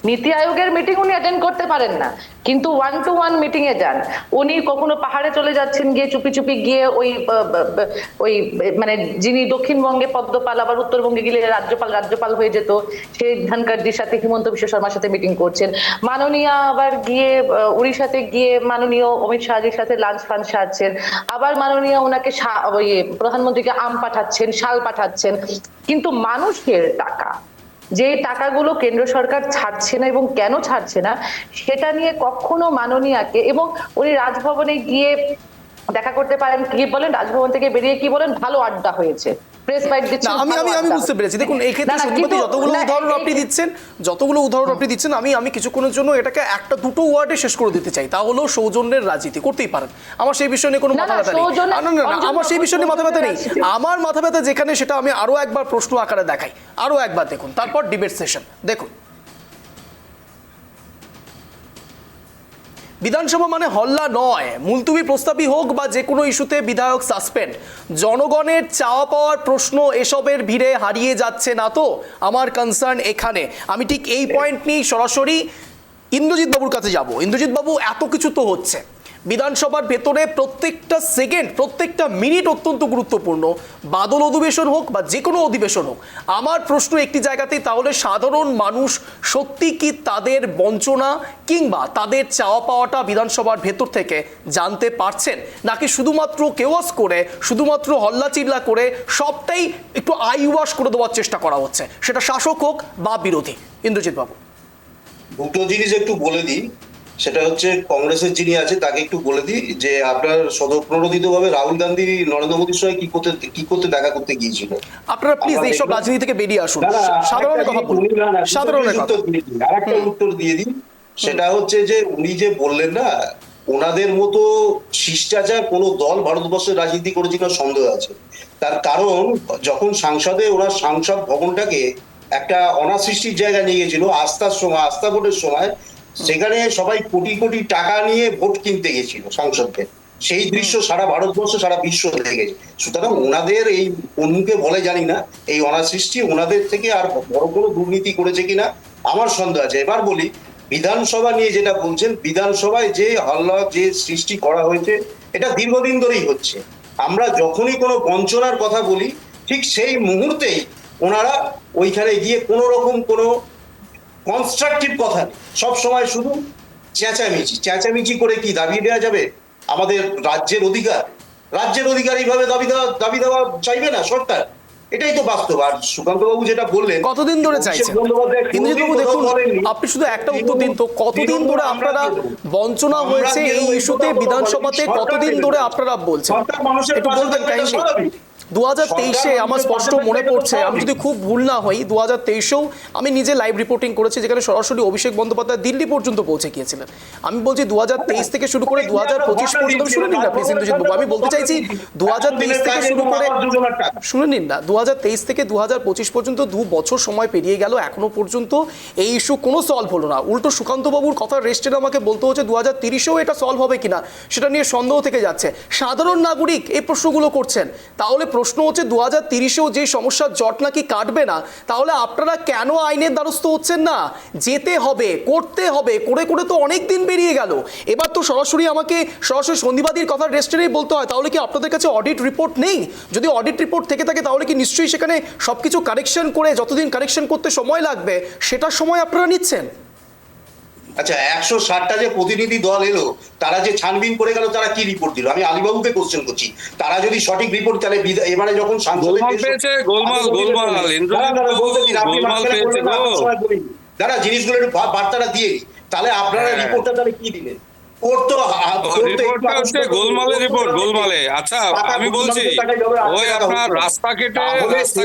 নীতি আয়োগের মিটিং উনি অ্যাটেন্ড করতে পারেন না, কিন্তু 1-to-1 মিটিং এ যান। উনি কখনো পাহাড়ে চলে যাচ্ছেন, গিয়ে চুপি চুপি গিয়ে ওই মানে যিনি দক্ষিণবঙ্গে পদ্মপাল, আবার উত্তরবঙ্গে গেলে রাজ্যপাল হয়ে যেত, সেই ধানকারজির সাথে, হিমন্ত বিশ্ব শর্মার সাথে মিটিং করছেন। মাননীয়া আবার গিয়ে উড়িষ্যাতে গিয়ে মাননীয় অমিত শাহজির সাথে লাঞ্চ ফাঞ্চ সারছেন। আবার মাননীয় ওনাকে প্রধানমন্ত্রীকে আম পাঠাচ্ছেন, শাল পাঠাচ্ছেন। কিন্তু মানুষের টাকা, যে টাকাগুলো কেন্দ্র সরকার ছাড়ছে না, এবং কেন ছাড়ছে না সেটা নিয়ে কখনো মাননীয়াকে, এবং উনি রাজভবনে গিয়ে দেখা করতে পারেন, কি বলেন, রাজভবন থেকে বেরিয়ে কি বলেন, ভালো আড্ডা হয়েছে, প্রেস বাইট দিচ্ছেন। আমি বুঝতে পেরেছি। দেখুন, এই ক্ষেত্রে সন্দীপবাদী যতগুলো উদাহরণ আপনি দিচ্ছেন, আমি কিছুক্ষণের জন্য এটাকে একটা দুটো ওয়ার্ডে শেষ করে দিতে চাই, তা হলো সৌজন্যের রাজনীতি। করতেই পারেন, আমার সেই বিষয় নিয়ে কোনো মাথা ব্যথা নেই। আমার সেই বিষয় নিয়ে মাথা ব্যথা নেই। আমার মাথা ব্যথা যেখানে, সেটা আমি আরো একবার প্রশ্ন আকারে দেখাই, আরো একবার দেখুন, তারপর ডিবেট সেশন। দেখুন, বিধানসভা মানে হল্লা নয়। মুলতুবি প্রস্তাবই হোক বা যে কোনো ইস্যুতে বিধায়ক সাসপেন্ড, জনগণের চাওয়া পাওয়ার প্রশ্ন এসবের ভিড়ে হারিয়ে যাচ্ছে না তো? আমার কনসার্ন এখানে। আমি ঠিক এই পয়েন্ট নিয়েই সরাসরি ইন্দ্রজিৎ বাবুর কাছে যাব। ইন্দ্রজিৎ বাবু, এত কিছু তো হচ্ছে বিধানসভার ভেতরে, প্রত্যেকটা সেকেন্ড, প্রত্যেকটা মিনিট অত্যন্ত গুরুত্বপূর্ণ, বাদল অধিবেশন হোক বা যে কোনো অধিবেশন হোক। আমার প্রশ্ন একটি জায়গাতেই, তাহলে সাধারণ মানুষ সত্যি কি তাদের বঞ্চনা কিংবা তাদের চাওয়া পাওয়াটা বিধানসভার ভেতর থেকে জানতে পারছেন, নাকি শুধুমাত্র কেওয়াস করে, শুধুমাত্র হল্লাচিল্লা করে সবটাই একটু আইওয়াশ করে দেওয়ার চেষ্টা করা হচ্ছে, সেটা শাসক হোক বা বিরোধী? ইন্দ্রজিৎ বাবু, দুটো জিনিস একটু বলে দিই। সেটা হচ্ছে, কংগ্রেসের যিনি আছে তাকে একটু বলে দিই যে আপনার স্বতঃপ্রণোদিত ভাবে রাহুল গান্ধী নরেন্দ্র মোদীর সঙ্গে কি করতে দেখা করতে গিয়েছিল। আপনারা প্লিজ এইসব রাজনীতি থেকে বেরিয়ে আসুন, সাধারণ কথা বলুন, সাধারণ কথা। আরেকটা উত্তর দিয়ে দিন। সেটা হচ্ছে যে উনি যে বললেন না, ওনাদের মতো শিষ্টাচার কোনো দল ভারতবর্ষের রাজনীতি করেছে কিনা সন্দেহ আছে। তার কারণ, যখন সংসদে ওনার সংসদ ভবনটাকে একটা অনাসৃষ্টির জায়গায় নিয়ে গেছিল আস্থা ভোটের সময়, সেখানে সবাই কোটি কোটি টাকা নিয়ে ভোট কিনতে গেছিল সংসদকে। সেই দৃশ্য সারা ভারতবর্ষ, সারা বিশ্ব দেখেছে। সুতরাং ওনাদের এই কোনকে বলে জানি না, এই অনাসৃষ্টি ওনাদের থেকে আর বড় কোনো দুর্নীতি করেছে কিনা আমার সন্দেহ আছে। এবার বলি, বিধানসভা নিয়ে যেটা বলছেন, বিধানসভায় যে হল্লা, যে সৃষ্টি করা হয়েছে, এটা দীর্ঘদিন ধরেই হচ্ছে। আমরা যখনই কোনো বঞ্চনার কথা বলি, ঠিক সেই মুহূর্তেই ওনারা ওইখানে গিয়ে কোনো রকম কোনো কনস্ট্রাকটিভ কথা নেই, সবসময় শুধু চেঁচামেচি করে কি দাবি দেওয়া যাবে? আমাদের রাজ্যের অধিকার এইভাবে দাবি দেওয়া চাইবে না সরকার। এটাই তো বাস্তব। আর সুকান্ত বাবু যেটা বললেন, কতদিন ধরে চাইছেন ইন্দ্রজিৎ বাবু? দেখুন, আপনি শুধু একটা উত্তর দিন তো, কতদিন ধরে আপনারা বঞ্চনা হয়েছে এই ইস্যুতে বিধানসভাতে, কতদিন ধরে আপনারা বলছেন? একটু বলবেন কাহিনী। 2023-এ আমার স্পষ্ট মনে পড়ছে, আমি যদি খুব ভুল না হই, 2023-এও আমি নিজে লাইভ রিপোর্টিং করেছি, যেখানে সরাসরি অভিষেক বন্দ্যোপাধ্যায় দিল্লি পর্যন্ত পৌঁছে গিয়েছিলেন। আমি বলছি 2023 থেকে শুরু করে 2025 পর্যন্ত, শুনে নিন না প্লিজ ইন্দ্রজিৎ বাবু, আমি বলতে চাইছি 2023 থেকে শুরু করে, শুনে নিন না, 2023 থেকে 2025 পর্যন্ত 2 বছর সময় পেরিয়ে গেল, এখনো পর্যন্ত এই ইস্যু কোনো সলভ হলো না। উল্টো সুকান্ত বাবুর কথা রেস্টের আমাকে বলতে হচ্ছে 2030-এও এটা সলভ হবে কিনা সেটা নিয়ে সন্দেহ থেকে যাচ্ছে। সাধারণ নাগরিক এই প্রশ্নগুলো করছেন। তাহলে প্রশ্ন হচ্ছে 2030-এও যে সমস্যার জট নাকি কাটবে না, তাহলে আপনারা কেন আইনের দ্বারস্থ হচ্ছেন না? যেতে হবে, করতে হবে, করে করে তো অনেক দিন বেরিয়ে গেল। এবার তো সরাসরি আমাকে সরাসরি সন্ধিবাদীর কথা রেস্টেরেই বলতে হয়। তাহলে কি আপনাদের কাছে অডিট রিপোর্ট নেই? যদি অডিট রিপোর্ট থেকে থাকে তাহলে কি নিশ্চয়ই সেখানে সবকিছু কারেকশন করে, যতদিন কারেকশন করতে সময় লাগবে সেটার সময় আপনারা নিচ্ছেন। আচ্ছা, 160টা যে প্রতিনিধি দল এলো, তারা যে ছানবিন করে গেল, তারা কি রিপোর্ট দিল? আমি আলীবাবুকে কোশ্চেন করছি। তারা যদি সঠিক রিপোর্ট, তাহলে এবারে যখন দাঁড়া জিনিসগুলো একটু বার্তাটা দিয়ে, তাহলে আপনারা রিপোর্টটা তাহলে কি দিলেন? গোলমালের রিপোর্ট, গোলমালে। আচ্ছা, আমি বলছি ওই আপনার রাস্তা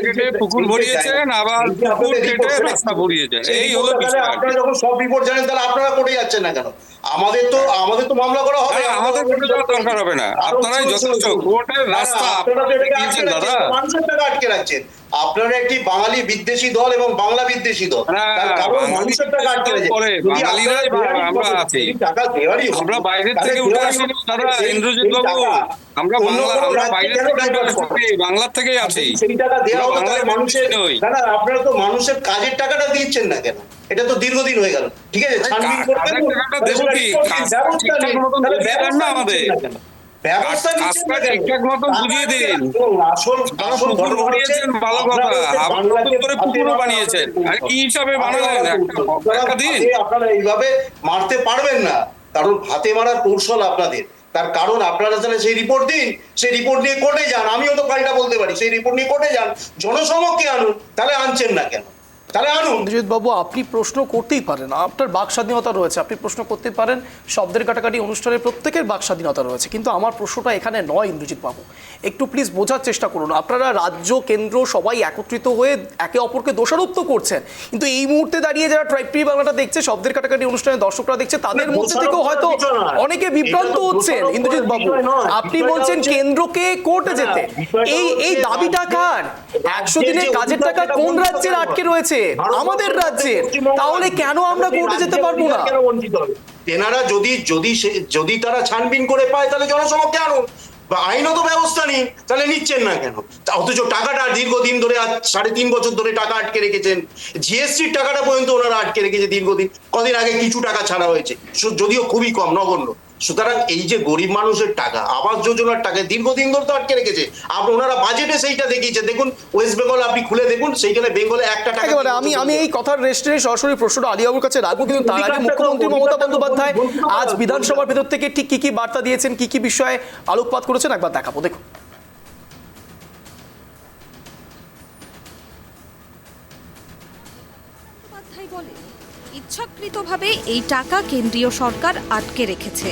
কেটে পুকুর ভরিয়েছেন, আবার পুকুর কেটে রাস্তা ভরিয়েছেন, এই হলো বিষয়। আপনারা যখন সব রিপোর্ট জানেন, তাহলে আপনারা কোর্টে যাচ্ছেন না কেন? আমাদের তো মামলা করা হবে। আমাদের কোর্টে যাওয়ার দরকার হবে না, আপনারাই যথেষ্ট। কোর্টের রাস্তা দিয়েছেন দাদা, মানুষের টাকা আটকে রাখছেন। আপনারা একটি বাঙালি বিদ্বেষী দল এবং বাংলা বিদ্বেষী দল। মানুষের টাকা আটকে আমরা আছি, আমরা বাইরের থেকে উঠে আসি দাদা ইন্দ্রজিৎ বাবু, আমরা বাইরে থেকে বাংলার থেকেই আছি। সেই টাকা দেওয়া হতো, তাহলে মানুষের, দাদা আপনারা তো মানুষের কাজের টাকাটা দিচ্ছেন না কেন? এটা তো দীর্ঘদিন হয়ে গেল। ঠিক আছে, ছানবিন করবেন, আমাদের ব্যবস্থা ঠিকঠাক মতন বুঝিয়ে দিন। পুকুর বানিয়েছেন ভালো কথা, আবার নতুন করে পুকুরও বানিয়েছেন, আর কি হিসাবে বানালেন একটা দিন? আপনারা এইভাবে মারতে পারবেন না, কারণ হাতে মারার কৌশল আপনাদের। তার কারণ আপনারা তাহলে সেই রিপোর্ট দিন, সেই রিপোর্ট নিয়ে কোর্টে যান। আমিও তো পাল্টা বলতে পারি, সেই রিপোর্ট নিয়ে কোর্টে যান, জনসমক্ষে আনুন। তাহলে আনছেন না কেন? তাহলে আনুন। ইন্দ্রজিৎ বাবু, আপনি প্রশ্ন করতেই পারেন, আপনার বাক স্বাধীনতা রয়েছে, আপনি প্রশ্ন করতে পারেন। শব্দের কাটাকাটি অনুষ্ঠানে প্রত্যেকের বাক স্বাধীনতা রয়েছে, কিন্তু আমার প্রশ্নটা এখানে নয় ইন্দ্রজিৎ বাবু। একটু প্লিজ বোঝার চেষ্টা করুন। আপনারা রাজ্য কেন্দ্র সবাই একত্রিত হয়ে একে অপরকে দোষারোপ তো করছেন, কিন্তু এই মুহূর্তে দাঁড়িয়ে যারা ট্রাইব টিভি বাংলাটা দেখছে, শব্দের কাটাকাটি অনুষ্ঠানে দর্শকরা দেখছে, তাদের মধ্যে থেকেও হয়তো অনেকে বিভ্রান্ত হচ্ছেন। ইন্দ্রজিৎ বাবু, আপনি বলছেন কেন্দ্রকে কোর্টে যেতে, এই দাবিটা কার? 100 দিনের কাজের টাকা কোন রাজ্যের আটকে রয়েছে? আমাদের রাজ্যে। তাহলে কেন আমরা কোর্টে যেতে পারবো না? তেনারা যদি তারা ছানবিন করে পায়, তাহলে জনসমক্ষে আনুন বা আইনত ব্যবস্থা নিন। তাহলে নিচ্ছেন না কেন? অথচ টাকাটা দীর্ঘদিন ধরে, 3.5 বছর ধরে টাকা আটকে রেখেছেন। জিএসটির টাকাটা পর্যন্ত ওনারা আটকে রেখেছে দীর্ঘদিন। কদিন আগে কিছু টাকা ছাড়া হয়েছে, যদিও খুবই কম, নগণ্য। সুতরাং এই যে গরিব মানুষের টাকা, আবাস যোজনার টাকা দীর্ঘদিন ধরে তো আটকে রেখেছে। ওনারা বাজেটে সেইটা দেখিয়েছে। দেখুন, ওয়েস্ট বেঙ্গল আপনি খুলে দেখুন, সেইখানে বেঙ্গলে একটা টাকা। আমি এই কথার রেস্টুরেন্টে সরাসরি প্রশ্নটা আলিবাবুর কাছে রাখবো, কিন্তু তার আগে মুখ্যমন্ত্রী মমতা বন্দ্যোপাধ্যায় আজ বিধানসভার ভেতর থেকে ঠিক কি বার্তা দিয়েছেন, কি বিষয়ে আলোকপাত করেছেন, একবার দেখাবো, দেখুন। ইচ্ছাকৃতভাবে এই টাকা কেন্দ্রীয় সরকার আটকে রেখেছে।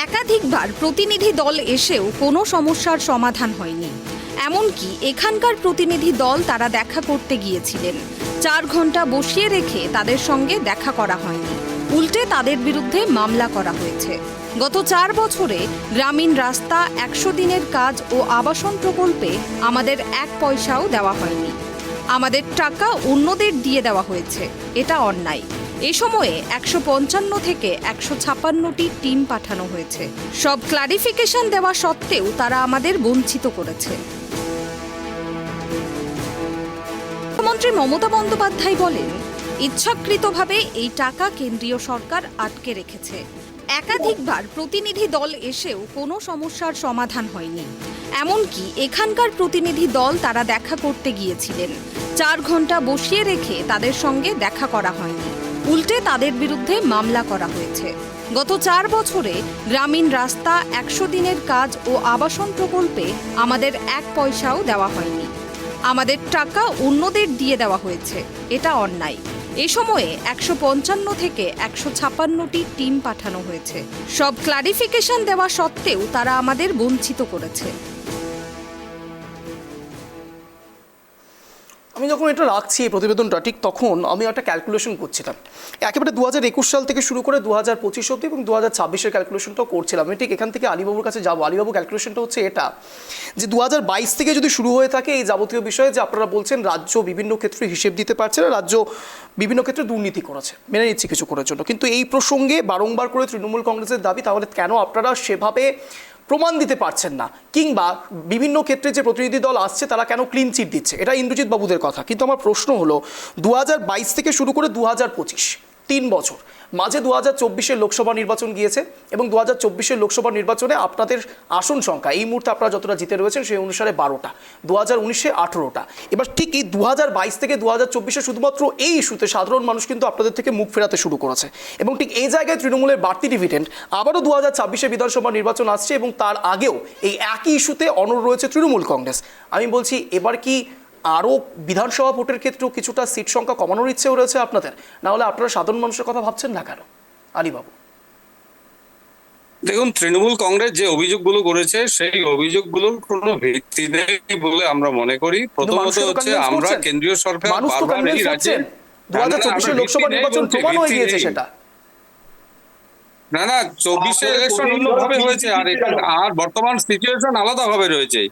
একাধিকবার প্রতিনিধি দল এসেও কোনো সমস্যার সমাধান হয়নি। এমনকি এখানকার প্রতিনিধি দল তারা দেখা করতে গিয়েছিলেন, 4 ঘন্টা বসিয়ে রেখে তাদের সঙ্গে দেখা করা হয়নি। উল্টে তাদের বিরুদ্ধে মামলা করা হয়েছে। গত 4 বছরে গ্রামীণ রাস্তা, 100 দিনের কাজ ও আবাসন প্রকল্পে আমাদের 1 পয়সাও দেওয়া হয়নি। আমাদের টাকা অন্যদের দিয়ে দেওয়া হয়েছে, এটা অন্যায়। এ সময়ে 155 থেকে 156টি টিম পাঠানো হয়েছে। সব ক্লারিফিকেশন দেওয়া সত্ত্বেও তারা আমাদের বঞ্চিত করেছে। মুখ্যমন্ত্রী মমতা বন্দ্যোপাধ্যায় বলেন, ইচ্ছাকৃতভাবে এই টাকা কেন্দ্রীয় সরকার আটকে রেখেছে। একাধিকবার প্রতিনিধি দল এসেও কোনো সমস্যার সমাধান হয়নি। এমনকি এখানকার প্রতিনিধি দল তারা দেখা করতে গিয়েছিলেন, 4 ঘন্টা বসিয়ে রেখে তাদের সঙ্গে দেখা করা হয়নি। উল্টে তাদের বিরুদ্ধে মামলা করা হয়েছে। গত 4 বছরে গ্রামীণ রাস্তা, 100 দিনের কাজ ও আবাসন প্রকল্পে আমাদের 1 পয়সাও দেওয়া হয়নি। আমাদের টাকা অন্যদের দিয়ে দেওয়া হয়েছে, এটা অন্যায়। এ সময়ে 155 থেকে 156টি টিম পাঠানো হয়েছে। সব ক্লারিফিকেশন দেওয়া সত্ত্বেও তারা আমাদের বঞ্চিত করেছে। আমি যখন এটা রাখছি এই প্রতিবেদনটা, ঠিক তখন আমি একটা ক্যালকুলেশন করছিলাম, একেবারে 2021 সাল থেকে শুরু করে 2025 অব্দি এবং 2026-এর ক্যালকুলেশনটাও করছিলাম। আমি ঠিক এখান থেকে আলীবাবুর কাছে যাবো। আলীবাবু, ক্যালকুলেশনটা হচ্ছে এটা যে 2022 থেকে যদি শুরু হয়ে থাকে এই যাবতীয় বিষয়ে, যে আপনারা বলছেন রাজ্য বিভিন্ন ক্ষেত্রে হিসেব দিতে পারছে না, রাজ্য বিভিন্ন ক্ষেত্রে দুর্নীতি করেছে, মেনে নিচ্ছি কিছু করার জন্য, কিন্তু এই প্রসঙ্গে বারংবার করে তৃণমূল কংগ্রেসের দাবি, তাহলে কেন আপনারা সেভাবে প্রমাণ দিতে পারছেন না, কিংবা বিভিন্ন ক্ষেত্রে যে প্রতিনিধি দল আসছে তারা কেন ক্লিন চিট দিচ্ছে? এটা ইন্দ্রজিৎ বাবুদের কথা। কিন্তু আমার প্রশ্ন হলো 2022 থেকে শুরু করে 2025, 3 বছর মাঝে 2024-এর লোকসভা নির্বাচন গিয়েছে এবং 2024-এর লোকসভা নির্বাচনে আপনাদের আসন সংখ্যা এই মুহূর্তে আপনারা যতটা জিতে রয়েছেন সেই অনুসারে 12টা, 2019-এ 18টা। এবার ঠিক এই 2022 থেকে 2024-এ শুধুমাত্র এই ইস্যুতে সাধারণ মানুষ কিন্তু আপনাদের থেকে মুখ ফেরাতে শুরু করেছে এবং ঠিক এই জায়গায় তৃণমূলের বাড়তি ডিভিডেন্ড আবারও 2026-এ বিধানসভা নির্বাচন আসছে এবং তার আগেও এই একই ইস্যুতে অনড় রয়েছে তৃণমূল কংগ্রেস। আমি বলছি, এবার কি আরও বিধানসভা ভোটের ক্ষেত্রেও কিছুটা সিট সংখ্যা কমানোর ইচ্ছেও রয়েছে আপনাদের? না হলে আপনারা সাধারণ মানুষের কথা ভাবছেন না কেন? আলীবাবু, দেখুন, তৃণমূল কংগ্রেস যে অভিযোগগুলো করেছে সেই অভিযোগগুলোর কোনো ভিত্তি নেই বলে আমরা মনে করি। প্রথমত হচ্ছে আমরা কেন্দ্রীয় সরকার বারবার এই রাজ্যে 2024-এর লোকসভা নির্বাচন প্রমাণ হয়ে গিয়েছে সেটা। না, 24-এর ইলেকশন অন্যভাবে হয়েছে, আর বর্তমান সিচুয়েশন আলাদাভাবে রয়েছে।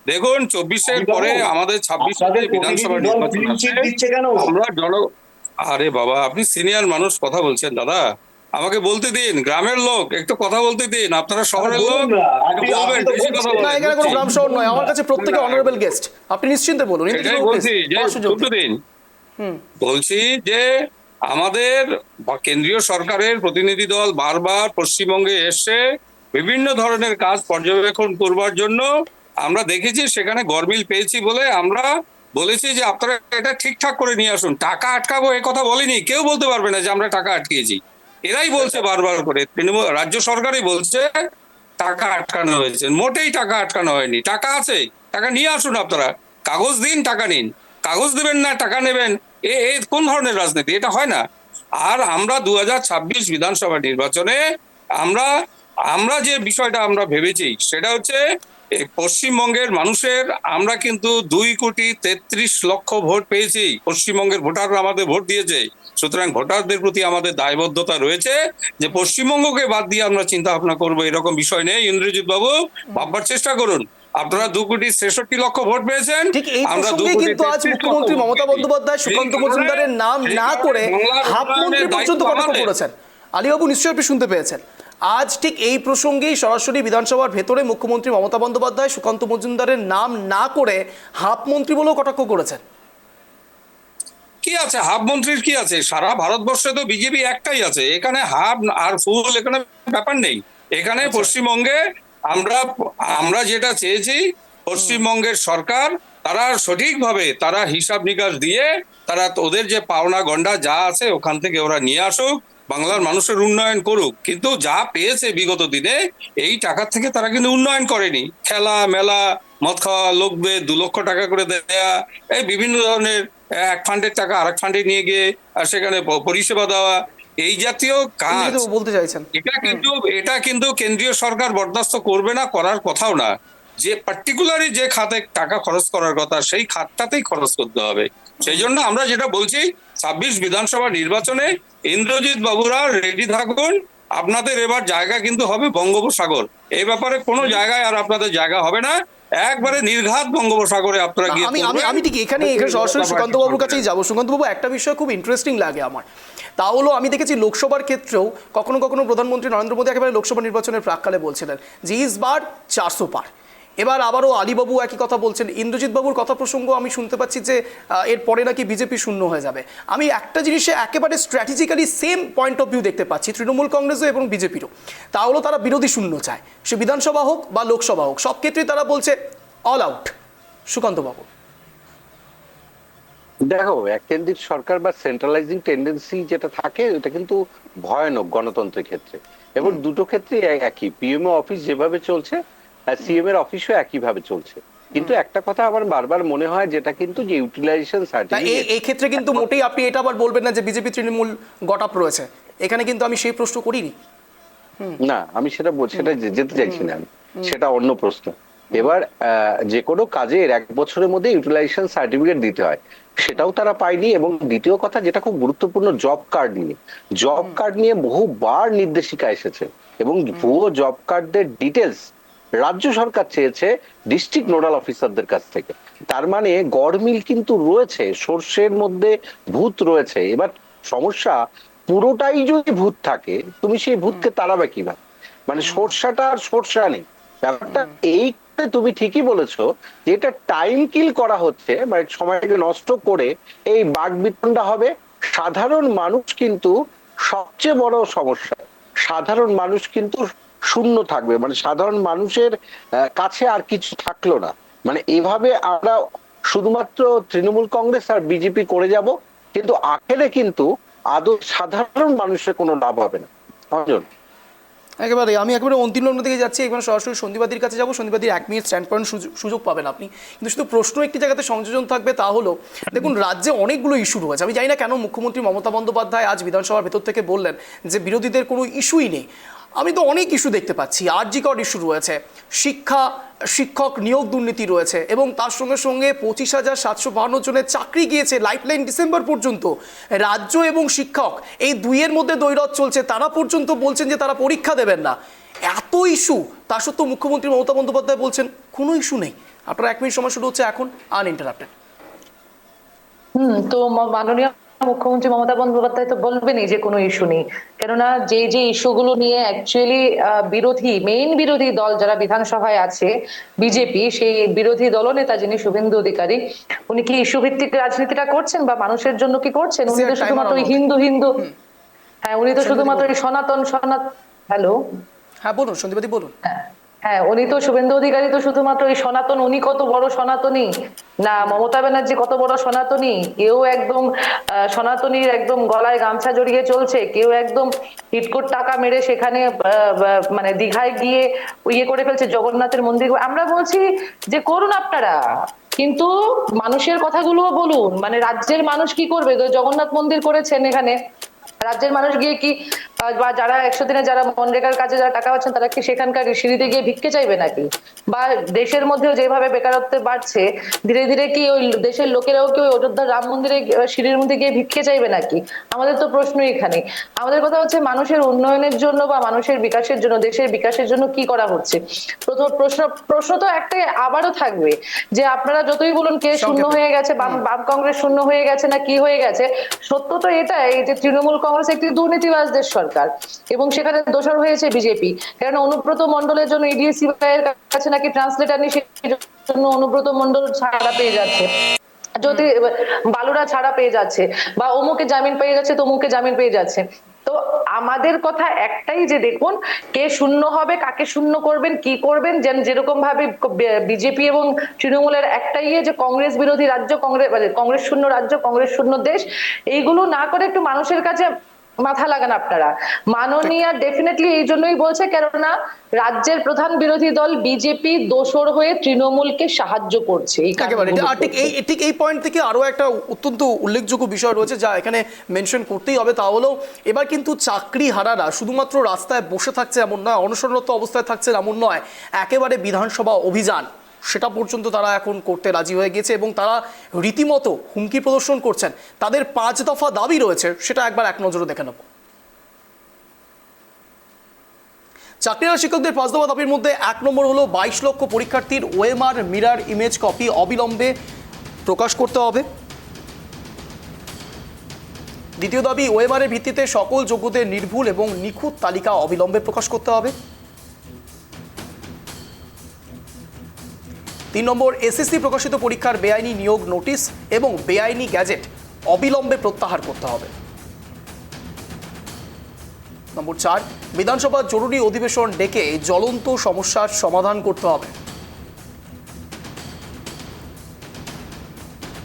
দেখুন, 24-এর পরে আমাদের 26-এ বিধানসভা নির্বাচন আছে। আমরা আরে বাবা, আপনি সিনিয়র মানুষ, কথা বলছেন দাদা, আমাকে বলতে দিন। গ্রামের লোক, একটু কথা বলতে দিন। আপনারা শহরের লোক, বেশি কথা বলেন। না, এখানে কোনো গ্রাম শহর নয়, আমার কাছে প্রত্যেকে অনারেবল গেস্ট, আপনি নিশ্চিন্তে বলুন। এটাই বলছি যে শুনতে দিন। বলছি যে আমাদের কেন্দ্রীয় সরকারের প্রতিনিধি দল বারবার পশ্চিমবঙ্গে এসে বিভিন্ন ধরনের কাজ পর্যবেক্ষণ করবার জন্য আমরা দেখেছি, সেখানে গরমিল পেয়েছি বলে আমরা বলেছি যে আপনারা এটা ঠিকঠাক করে নিয়ে আসুন। টাকা আটকাবো এ কথা বলিনি, কেউ বলতে পারবে না যে আমরা টাকা আটকিয়েছি। এরাই বলছে বারবার করে, তৃণমূল রাজ্য সরকারই বলছে টাকা আটকানো হয়েছে। মোটেই টাকা আটকানো হয়নি, টাকা আছে, টাকা নিয়ে আসুন। আপনারা কাগজ দিন, টাকা নিন। কাগজ দেবেন না, টাকা নেবেন, এ কোন ধরনের রাজনীতি? এটা হয় না। আর আমরা 2026 বিধানসভা নির্বাচনে আমরা যে বিষয়টা আমরা ভেবেছি সেটা হচ্ছে পশ্চিমবঙ্গের মানুষের, আমরা কিন্তু 2,33,00,000 ভোট পেয়েছি। পশ্চিমবঙ্গের ভোটাররা আমাদের ভোট দিয়েছে। সুতরাং ভোটারদের প্রতি আমাদের দায়বদ্ধতা রয়েছে যে পশ্চিমবঙ্গকে বাদ দিয়ে আমরা চিন্তা ভাবনা করবো, এরকম বিষয় নেই। ইন্দ্রজিৎ বাবু, ভাববার চেষ্টা করুন। আপনারা 2,63,00,000 ভোট পেয়েছেন। ঠিক এই প্রসঙ্গে কিন্তু আজ মুখ্যমন্ত্রী মমতা বন্দ্যোপাধ্যায় সুকান্ত মজুমদারের নাম না করে হাফ মন্ত্রী পর্যন্ত কটাক্ষ করেছেন। আলীবাবু, নিশ্চয়ই আপনি শুনতে পেয়েছেন। আজ ঠিক এই প্রসঙ্গেই সরাসরি বিধানসভার ভেতরে মুখ্যমন্ত্রী মমতা বন্দ্যোপাধ্যায় সুকান্ত মজুমদারের নাম না করে হাফ মন্ত্রী বলেও কটাক্ষ করেছেন। কি আছে হাফ মন্ত্রীর? কি আছে? সারা ভারতবর্ষে তো বিজেপি একটাই আছে, এখানে হাফ আর ফুল এখানে ব্যাপার নেই। এখানে পশ্চিমবঙ্গে আমরা যেটা চেয়েছি, পশ্চিমবঙ্গের সরকার তারা সঠিকভাবে তারা হিসাব নিকাশ দিয়ে তারা ওদের যে পাওনা গন্ডা যা আছে ওখান থেকে ওরা নিয়ে আসুক, বাংলার মানুষের উন্নয়ন করুক। কিন্তু যা পেয়েছে বিগত দিনে এই টাকা থেকে তারা কিন্তু উন্নয়ন করেনি। খেলা মেলা, মদ খাওয়া, লোকদের 2 লক্ষ টাকা করে দেয়া, এই বিভিন্ন ধরনের এক ফান্ডের টাকা আরেক ফান্ডে নিয়ে গিয়ে সেখানে পরিষেবা দেওয়া, এই জাতীয় কাজ বলতে চাইছেন। এটা কিন্তু কেন্দ্রীয় সরকার বরদাস্ত করবে না, করার কথাও না। যে পার্টিকুলারলি যে খাতে টাকা খরচ করার কথা সেই খাতটাতেই খরচ করতে হবে। সেই জন্য আমরা যেটা বলছি, 26 বিধানসভা নির্বাচনে ইন্দ্রজিৎ বাবুরা রেডি থাকুন। আপনাদের এবার জায়গা কিন্তু হবে বঙ্গোপসাগর। এই ব্যাপারে কোনো জায়গায় আর আপনাদের জায়গা হবে না, একবারে নির্ঘাত বঙ্গোপসাগরে আপনারা গিয়ে। আমি ঠিক এখানে সরাসরি সুকান্ত বাবুর কাছেই যাবো। সুকান্ত বাবু, একটা বিষয় খুব ইন্টারেস্টিং লাগে আমার, তা হলো আমি দেখেছি লোকসভার ক্ষেত্রেও কখনো কখনো প্রধানমন্ত্রী নরেন্দ্র মোদী একেবারে লোকসভা নির্বাচনের প্রাককালে বলছিলেন যে ইস বার 400 পার। এবার আবারও আলীবাবু একই কথা বলছেন। ইন্দ্রজিৎ বাবুর কথা প্রসঙ্গ আমি শুনতে পাচ্ছি যে এরপরে নাকি বিজেপি শূন্য হয়ে যাবে। আমি একটা জিনিসে একেবারে strategically same point of view দেখতে পাচ্ছি তৃণমূল কংগ্রেসও এবং বিজেপিরও। তা হলো তারা বিরোধী শূন্য চায়, সে বিধানসভা হোক বা লোকসভা হোক, সব ক্ষেত্রেই তারা বলছে অল আউট। সুকান্ত বাবু, দেখো, এককেন্দ্রিক সরকার বা সেন্ট্রালাইজিং টেন্ডেন্সি যেটা থাকে এটা কিন্তু ভয়ানক গণতন্ত্রের ক্ষেত্রে, এবং দুটো ক্ষেত্রে একই। পিএমও অফিস যেভাবে চলছে, সিএম এর অফিসও একইভাবে চলছে। কিন্তু একটা কথা আমার বারবার মনে হয়, যেটা কিন্তু যে ইউটিলাইজেশন সার্টিফিকেট, এই ক্ষেত্রে কিন্তু মোটেই আপনি এটা আবার বলবেন না যে বিজেপি তৃণমূল গটাপ রয়েছে, এখানে কিন্তু আমি সেই প্রশ্ন করিনি। না, আমি সেটা যেতে চাইছি না, সেটা অন্য প্রশ্ন। এবার যে কোনো কাজের 1 বছরের মধ্যে ইউটিলাইজেশন সার্টিফিকেট দিতে হয়, সেটাও তারা পায়নি। এবং দ্বিতীয় কথা যেটা খুব গুরুত্বপূর্ণ, জব কার্ড নিয়ে বহুবার নির্দেশিকা এসেছে এবং ভুয়ো জব কার্ডের ডিটেলস রাজ্য সরকার চেয়েছে ডিস্ট্রিক্ট নোডাল অফিসারদের কাছ থেকে। তার মানে গড়মিল কিন্তু রয়েছে, সর্ষের মধ্যে ভূত রয়েছে। এবার সমস্যা, পুরোটাই যদি ভূত থাকে, তুমি সেই ভূতকে তাড়াবে কিভাবে? মানে সর্ষাটা আর সর্ষা নেই, ব্যাপারটা এই। তুমি ঠিকই বলেছো যে এটা টাইম কিল করা হচ্ছে, মানে সময়টাকে নষ্ট করে এই বাকবিতণ্ডা হবে। সাধারণ মানুষ কিন্তু সবচেয়ে বড় সমস্যা, সাধারণ মানুষ কিন্তু শূন্য থাকবে, মানে সাধারণ মানুষের কাছে আর কিছু থাকলো না। মানে এভাবে আমরা শুধুমাত্র তৃণমূল কংগ্রেস আর বিজেপি করে যাব, কিন্তু আখেরে কিন্তু আদৌ সাধারণ মানুষের কোনো লাভ হবে না। অঞ্জন, একেবারে আমি একেবারে অন্তিম লগ্ন থেকে যাচ্ছি, এখানে সরাসরি সন্দীপাদির কাছে যাবো। সন্দীপাদির 1 মিনিট স্ট্যান্ড পয়েন্ট সুযোগ পাবেন আপনি, কিন্তু শুধু প্রশ্ন একটি জায়গাতে সংযোজন থাকবে, তা হলো দেখুন রাজ্যে অনেকগুলো ইস্যু রয়েছে। আমি জানি না কেন মুখ্যমন্ত্রী মমতা বন্দ্যোপাধ্যায় আজ বিধানসভার ভেতর থেকে বললেন যে বিরোধীদের কোনো ইস্যুই নেই। আমি তো অনেক ইস্যু দেখতে পাচ্ছি, আরজিকর ইস্যু রয়েছে, শিক্ষক নিয়োগ দুর্নীতি রয়েছে, এবং তার সঙ্গে সঙ্গে 25,752 জনের চাকরি গিয়েছে লাইফলাইন ডিসেম্বর পর্যন্ত। রাজ্য এবং শিক্ষক এই দুইয়ের মধ্যে দ্বৈরথ চলছে, তারা পর্যন্ত বলছেন যে তারা পরীক্ষা দেবেন না। এত ইস্যু, তা সত্ত্বেও মুখ্যমন্ত্রী মমতা বন্দ্যোপাধ্যায় বলছেন কোনো ইস্যু নেই। আপনার 1 মিনিট সময় শুরু হচ্ছে এখন, আনইন্টারাপ্টেড। তো মাননীয় মুখ্যমন্ত্রী মমতা বন্দ্যোপাধ্যায় তো বলবেনই যে কোনো ইস্যু নেই, কেননা যে ইস্যুগুলো নিয়ে অ্যাকচুয়ালি মেইন বিরোধী দল যারা বিধানসভায় আছে বিজেপি, সেই বিরোধী দলনেতা যিনি শুভেন্দু অধিকারী, উনি কি ইস্যু ভিত্তিক রাজনীতিটা করছেন বা মানুষের জন্য কি করছেন? উনি তো শুধুমাত্র হিন্দু হ্যাঁ, উনি তো শুধুমাত্র সনাতন হ্যালো, হ্যাঁ বলুন সন্দীপাদি, বলুন। হ্যাঁ, উনি তো শুভেন্দু অধিকারী তো শুধুমাত্র এই সনাতন, উনি কত বড় সনাতনী না মমতা ব্যানার্জি কত বড় সনাতনী? কেউ একদম সনাতনীর একদম গলায় গামছা জড়িয়ে চলছে, কেউ একদম হিটকোট টাকা মেরে সেখানে মানে দীঘায় গিয়ে ইয়ে করে ফেলছে, জগন্নাথের মন্দির। আমরা বলছি যে করুন আপনারা, কিন্তু মানুষের কথাগুলো বলুন। মানে রাজ্যের মানুষ কি করবে? জগন্নাথ মন্দির করেছেন এখানে, রাজ্যের মানুষ গিয়ে কি, বা যারা 100 দিনে যারা মনরেগার কাজে যারা টাকা পাচ্ছেন তারা কি সেখানকার সিঁড়িতে গিয়ে ভিক্ষে চাইবে নাকি? বা দেশের মধ্যেও যেভাবে বেকারত্ব বাড়ছে, ধীরে ধীরে কি ওই দেশের লোকেরাও কি ওই অযোধ্যার রাম মন্দিরে সিঁড়ির মধ্যে গিয়ে ভিক্ষে চাইবে নাকি? আমাদের তো প্রশ্ন এখানে। আমাদের কথা হচ্ছে মানুষের উন্নয়নের জন্য বা মানুষের বিকাশের জন্য, দেশের বিকাশের জন্য কি করা হচ্ছে। প্রশ্ন তো একটাই আবারও থাকবে যে আপনারা যতই বলুন কে শূন্য হয়ে গেছে, বাম কংগ্রেস শূন্য হয়ে গেছে না কি হয়ে গেছে, সত্য তো এটাই যে তৃণমূল কংগ্রেস একটি দুর্নীতিবাজদের সরকার এবং সেখানে দোষর হয়েছে বিজেপি। কারণ অনুব্রত মণ্ডলের জন্য ইডিএসি এর কাছে নাকি ট্রান্সলেটার নেই, সেই জন্য অনুব্রত মণ্ডল ছাড়া পেয়ে যাচ্ছে, যদি বালুরা ছাড়া পেয়ে যাচ্ছে, বা অমুকে জামিন পেয়ে যাচ্ছে, তমুকে জামিন পেয়ে যাচ্ছে। তো আমাদের কথা একটাই যে দেখুন কে শূন্য হবে, কাকে শূন্য করবেন, কি করবেন, যেরকম ভাবে বিজেপি এবং তৃণমূলের একটাই যে কংগ্রেস বিরোধী রাজ্য, কংগ্রেস শূন্য রাজ্য, কংগ্রেস শূন্য দেশ, এইগুলো না করে একটু মানুষের কাছে মাথা লাগান আপনারা। মাননীয়া ডেফিনেটলি এই জন্যই বলছে, কেননা রাজ্যের প্রধান বিরোধী দল বিজেপি দোসর হয়ে তৃণমূলকে সাহায্য করছে। ঠিক এই পয়েন্ট থেকে আরো একটা অত্যন্ত উল্লেখযোগ্য বিষয় রয়েছে যা এখানে মেনশন করতেই হবে, তা হলো এবার কিন্তু চাকরি হারারা শুধুমাত্র রাস্তায় বসে থাকছে এমন নয়, অনশনরত অবস্থায় থাকছে এমন নয়, একেবারে বিধানসভা অভিযান সেটা পর্যন্ত তারা এখন করতে রাজি হয়ে গেছে এবং তারা রীতিমতো হুমকি প্রদর্শন করছেন। তাদের 5 দফা দাবি রয়েছে, সেটা একবার এক নজরে দেখে নেব। চাকরিহারা শিক্ষকদের 5 দফা দাবির মধ্যে 1 নম্বর হলো 22 লক্ষ পরীক্ষার্থীর ওএমআর মিরর ইমেজ কপি অবিলম্বে প্রকাশ করতে হবে। দ্বিতীয় দাবি, ওএমআর এর ভিত্তিতে সকল যোগ্যদের নির্ভুল এবং নিখুঁত তালিকা অবিলম্বে প্রকাশ করতে হবে। 3 নম্বর, এসএসসি প্রকাশিত পরীক্ষার বেআইনি নিয়োগ নোটিশ এবং বেআইনি গ্যাজেট অবিলম্বে প্রত্যাহার করতে হবে। নম্বর 4, বিধানসভা জরুরি অধিবেশন ডেকে জ্বলন্ত সমস্যার সমাধান করতে হবে।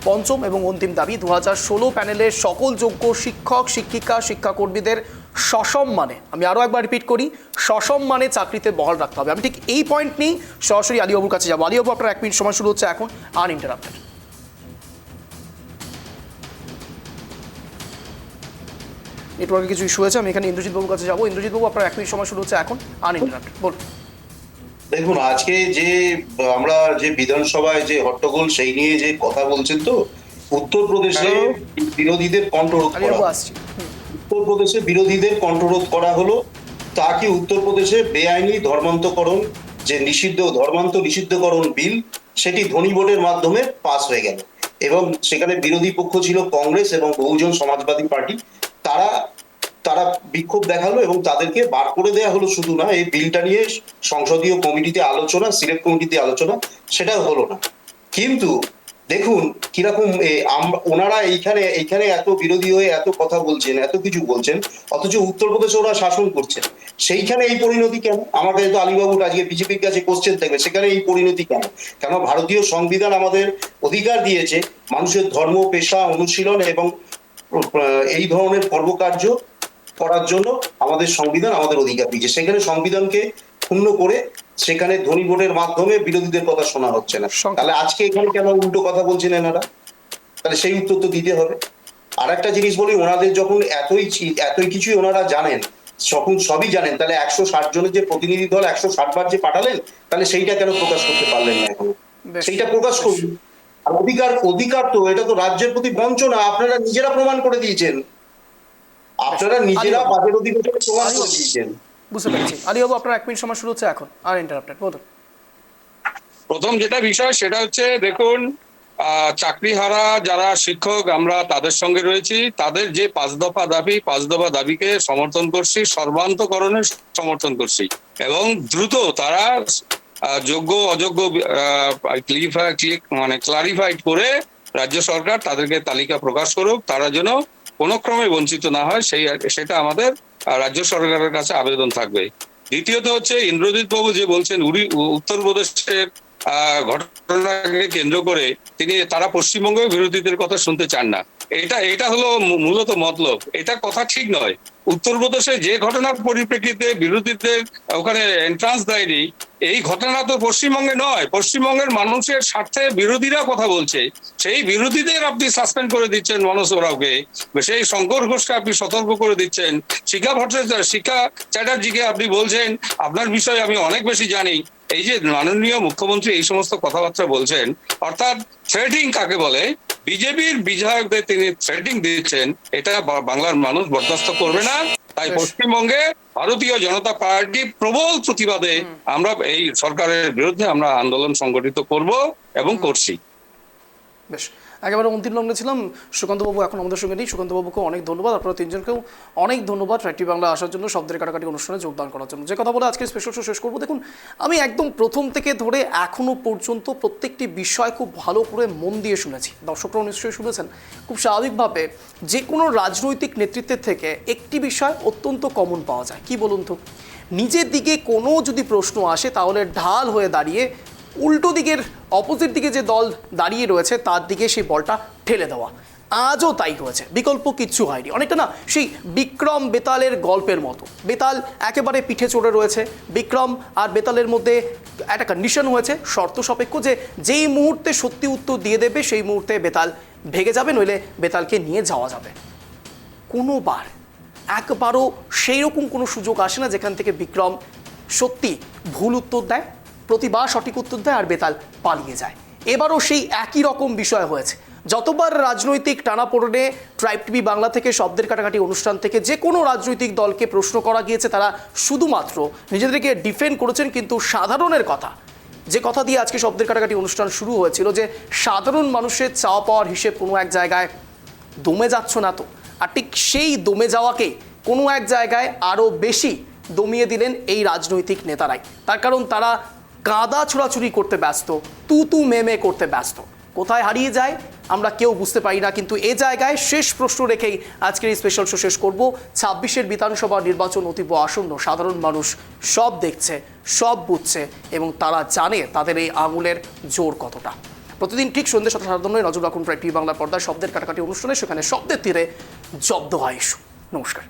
5ম এবং অন্তিম দাবি, 2016 প্যানেলের সকল যোগ্য শিক্ষক, শিক্ষিকা, শিক্ষাকর্মীদের সসম্মানে, আমি আরও একবার রিপিট করি, সসম্মানে চাকরিতে বহাল রাখতে হবে। আমি ঠিক এই পয়েন্ট নিয়েই সরাসরি আলিবাবুর কাছে যাবো। আলিবাবু, আপনার 1 মিনিট সময় শুরু হচ্ছে এখন, আনইন্টারাপ্টেড। নেটওয়ার্কে কিছু ইস্যু হয়েছে, আমি এখানে ইন্দ্রজিৎ বাবুর কাছে যাবো। ইন্দ্রজিৎ বাবু, আপনার 1 মিনিট সময় শুরু হচ্ছে এখন, আনইন্টারাপ্টেড, বলুন। দেখুন, আজকে যে আমরা যে বিধানসভায় যে হট্টগোল সেই নিয়ে যে কথা বলছেন, তো উত্তরপ্রদেশে বিরোধীদের কণ্ঠরোধ করা, উত্তরপ্রদেশে বিরোধীদের কণ্ঠরোধ করা হলো। তা কি উত্তরপ্রদেশে বেআইনি ধর্মান্তকরণ, যে ধর্মান্ত নিষিদ্ধকরণ বিল, সেটি ধ্বনি ভোটের মাধ্যমে পাস হয়ে গেল এবং সেখানে বিরোধী পক্ষ ছিল কংগ্রেস এবং বহুজন সমাজবাদী পার্টি। তারা বিক্ষোভ দেখালো এবং তাদেরকে বার করে দেওয়া হলো। শুধু না, এই বিলটা নিয়ে সংসদীয় কমিটিতে আলোচনা, সিলেক্ট কমিটিতে আলোচনা, সেটা হলো না। কিন্তু দেখুন কিরকম ওনারা এইখানে এত বিরোধী হয়ে এত কথা বলছেন, এত কিছু বলছেন, অথচ উত্তরপ্রদেশে ওরা শাসন করছেন। সেইখানে এই পরিণতি কেন? আমার কাছে তো আলিবাবুর আজকে বিজেপির কাছে কোশ্চেন থাকবে, সেখানে এই পরিণতি কেন? কেন ভারতীয় সংবিধান আমাদের অধিকার দিয়েছে মানুষের ধর্ম, পেশা, অনুশীলন এবং এই ধরনের কর্মকার্য করার জন্য আমাদের সংবিধান আমাদের অধিকার দিয়েছে। সেখানে সংবিধানকে ক্ষুণ্ণ করে সেখানে ধ্বনি ভোটের মাধ্যমে বিরোধীদের কথা শোনা হচ্ছে না। তাহলে আজকে এখানে কেন উল্টো কথা বলছেন এনারা? তাহলে সেই উত্তর তো দিতে হবে। আর একটা জিনিস বলি, ওনাদের যখন এতই কিছুই ওনারা জানেন, সবই জানেন, তাহলে 160 জনের যে প্রতিনিধি দল 160 বার যে পাঠালেন, তাহলে সেইটা কেন প্রকাশ করতে পারলেন না এখনো? সেইটা প্রকাশ করুন। আর অধিকার তো, এটা তো রাজ্যের প্রতি বঞ্চনা, আপনারা নিজেরা প্রমাণ করে দিয়েছেন। আপনারা নিজেরা বাজেট অধিকার প্রমাণ করে দিয়েছেন। বুঝতে পারছি। আলিবাবু, আপনার 1 মিনিট সময় শুরু হচ্ছে এখন, আনইন্টারাপ্টেড, বলুন। প্রথম যেটা বিষয় সেটা হচ্ছে, দেখুন, চাকরিহারা যারা শিক্ষক আমরা তাদের সঙ্গে রয়েছি, তাদের যে 5 দফা দাবিকে সমর্থন করছি, সর্বান্তকরণে সমর্থন করছি এবং দ্রুত তারা যোগ্য অযোগ্য ক্লারিফাইড করে রাজ্য সরকার তাদেরকে তালিকা প্রকাশ করুক, তারা যেন কোনো ক্রমে বঞ্চিত না হয়, সেটা আমাদের রাজ্য সরকারের কাছে আবেদন থাকবে। দ্বিতীয়ত হচ্ছে, ইন্দ্রজিৎ বাবু যে বলছেন উত্তরপ্রদেশের ঘটনাকে কেন্দ্র করে তারা পশ্চিমবঙ্গে বিরোধীদের কথা শুনতে চান না, এটা হলো মূলত মতলব। এটা কথা ঠিক নয়। উত্তরপ্রদেশে যে ঘটনার পরিপ্রেক্ষিতে বিরোধীদের ওখানে এন্ট্রান্স দেয়নি, এই ঘটনা তো পশ্চিমবঙ্গে নয়। পশ্চিমবঙ্গের মানুষের স্বার্থে বিরোধীরা কথা বলছে, সেই বিরোধীদের আপনি সাসপেন্ড করে দিচ্ছেন, মনোজ ওরাওকে, সেই শঙ্কর ঘোষকে আপনি সতর্ক করে দিচ্ছেন, শিক্ষা চ্যাটার্জিকে আপনি বলছেন আপনার বিষয়ে আমি অনেক বেশি জানি। এই যে মাননীয় মুখ্যমন্ত্রী এই সমস্ত কথাবার্তা বলছেন, অর্থাৎ থ্রেটিং কাকে বলে, বিজেপির বিধায়কদের তিনি থ্রেটিং দিচ্ছেন, এটা বাংলার মানুষ বরদাস্ত করবে না। তাই পশ্চিমবঙ্গে ভারতীয় জনতা পার্টি প্রবল প্রতিবাদে আমরা এই সরকারের বিরুদ্ধে আমরা আন্দোলন সংগঠিত করব এবং করছি। বেশ, একেবারে অন্তিম লগ্নে ছিলাম। সুকান্তবাবু এখন আমাদের সঙ্গে নেই। সুকান্তবাবুকেও অনেক ধন্যবাদ, আপনারা তিনজনকেও অনেক ধন্যবাদ রাইট টিভি বাংলা আসার জন্য, শব্দের কাটাকাটি অনুষ্ঠানে যোগদান করার জন্য। যে কথা বলে আজকে স্পেশাল শো শেষ করবো। দেখুন, আমি একদম প্রথম থেকে ধরে এখনো পর্যন্ত প্রত্যেকটি বিষয় খুব ভালো করে মন দিয়ে শুনেছি। দর্শকরাও নিশ্চয়ই শুনেছেন। খুব স্বাভাবিকভাবে যে কোনো রাজনৈতিক নেতৃত্বের থেকে একটি বিষয় অত্যন্ত কমন পাওয়া যায়। কি বলুন তো, নিজের দিকে কোনো যদি প্রশ্ন আসে তাহলে ঢাল হয়ে দাঁড়িয়ে উল্টো দিকের অপোজিট দিকে যে দল দাঁড়িয়ে রয়েছে তার দিকে সেই বলটা ঠেলে দেওয়া। আজও তাই হয়েছে, বিকল্প কিচ্ছু হয়নি। অনেকটা না সেই বিক্রম বেতালের গল্পের মতো। বেতাল একেবারে পিঠে চড়ে রয়েছে, বিক্রম আর বেতালের মধ্যে একটা কন্ডিশন হয়েছে শর্ত সাপেক্ষ যে যেই মুহূর্তে সত্যি উত্তর দিয়ে দেবে সেই মুহূর্তে বেতাল ভেগে যাবে, নইলে বেতালকে নিয়ে যাওয়া যাবে। কোনোবার একবারও সেই রকম কোনো সুযোগ আসে না যেখান থেকে বিক্রম সত্যি ভুল উত্তর দেয়, প্রতিবার সঠিক উত্তর দেয় আর বেতাল পালিয়ে যায়। এবারও সেই একই রকম বিষয় হয়েছে। যতবার রাজনৈতিক টানাপোড়েনে ট্রাইব টিভি বাংলা থেকে, শব্দের কাটাকাটি অনুষ্ঠান থেকে যে কোনো রাজনৈতিক দলকে প্রশ্ন করা গিয়েছে, তারা শুধুমাত্র নিজেদেরকে ডিফেন্ড করেছেন, কিন্তু সাধারণের কথা, যে কথা দিয়ে আজকে শব্দের কাটাকাটি অনুষ্ঠান শুরু হয়েছিল, যে সাধারণ মানুষের চাওয়া পাওয়ার হিসেব কোনো এক জায়গায় দমে যাচ্ছ না তো, আর ঠিক সেই দমে যাওয়াকে কোনো এক জায়গায় আরও বেশি দমিয়ে দিলেন এই রাজনৈতিক নেতারাই। তার কারণ তারা কাদা ছোড়াছুড়ি করতে ব্যস্ত, তু মেমে করতে ব্যস্ত। কোথায় হারিয়ে যায় আমরা কেউ বুঝতে পারি না। কিন্তু এ জায়গায় শেষ প্রশ্ন রেখেই আজকের এই স্পেশাল শো শেষ করব। 26-এর বিধানসভা নির্বাচন অতীব আসন্ন। সাধারণ মানুষ সব দেখছে, সব বুঝছে এবং তারা জানে তাদের এই আঙুলের জোর কতটা। প্রতিদিন ঠিক সন্ধ্যে 7:30 নজর রাখুন ট্রাইব টিভি বাংলার পর্দায় শব্দের কাটাকাটি অনুষ্ঠানে, সেখানে শব্দের তীরে জব্দ হয় ইস্যু। নমস্কার।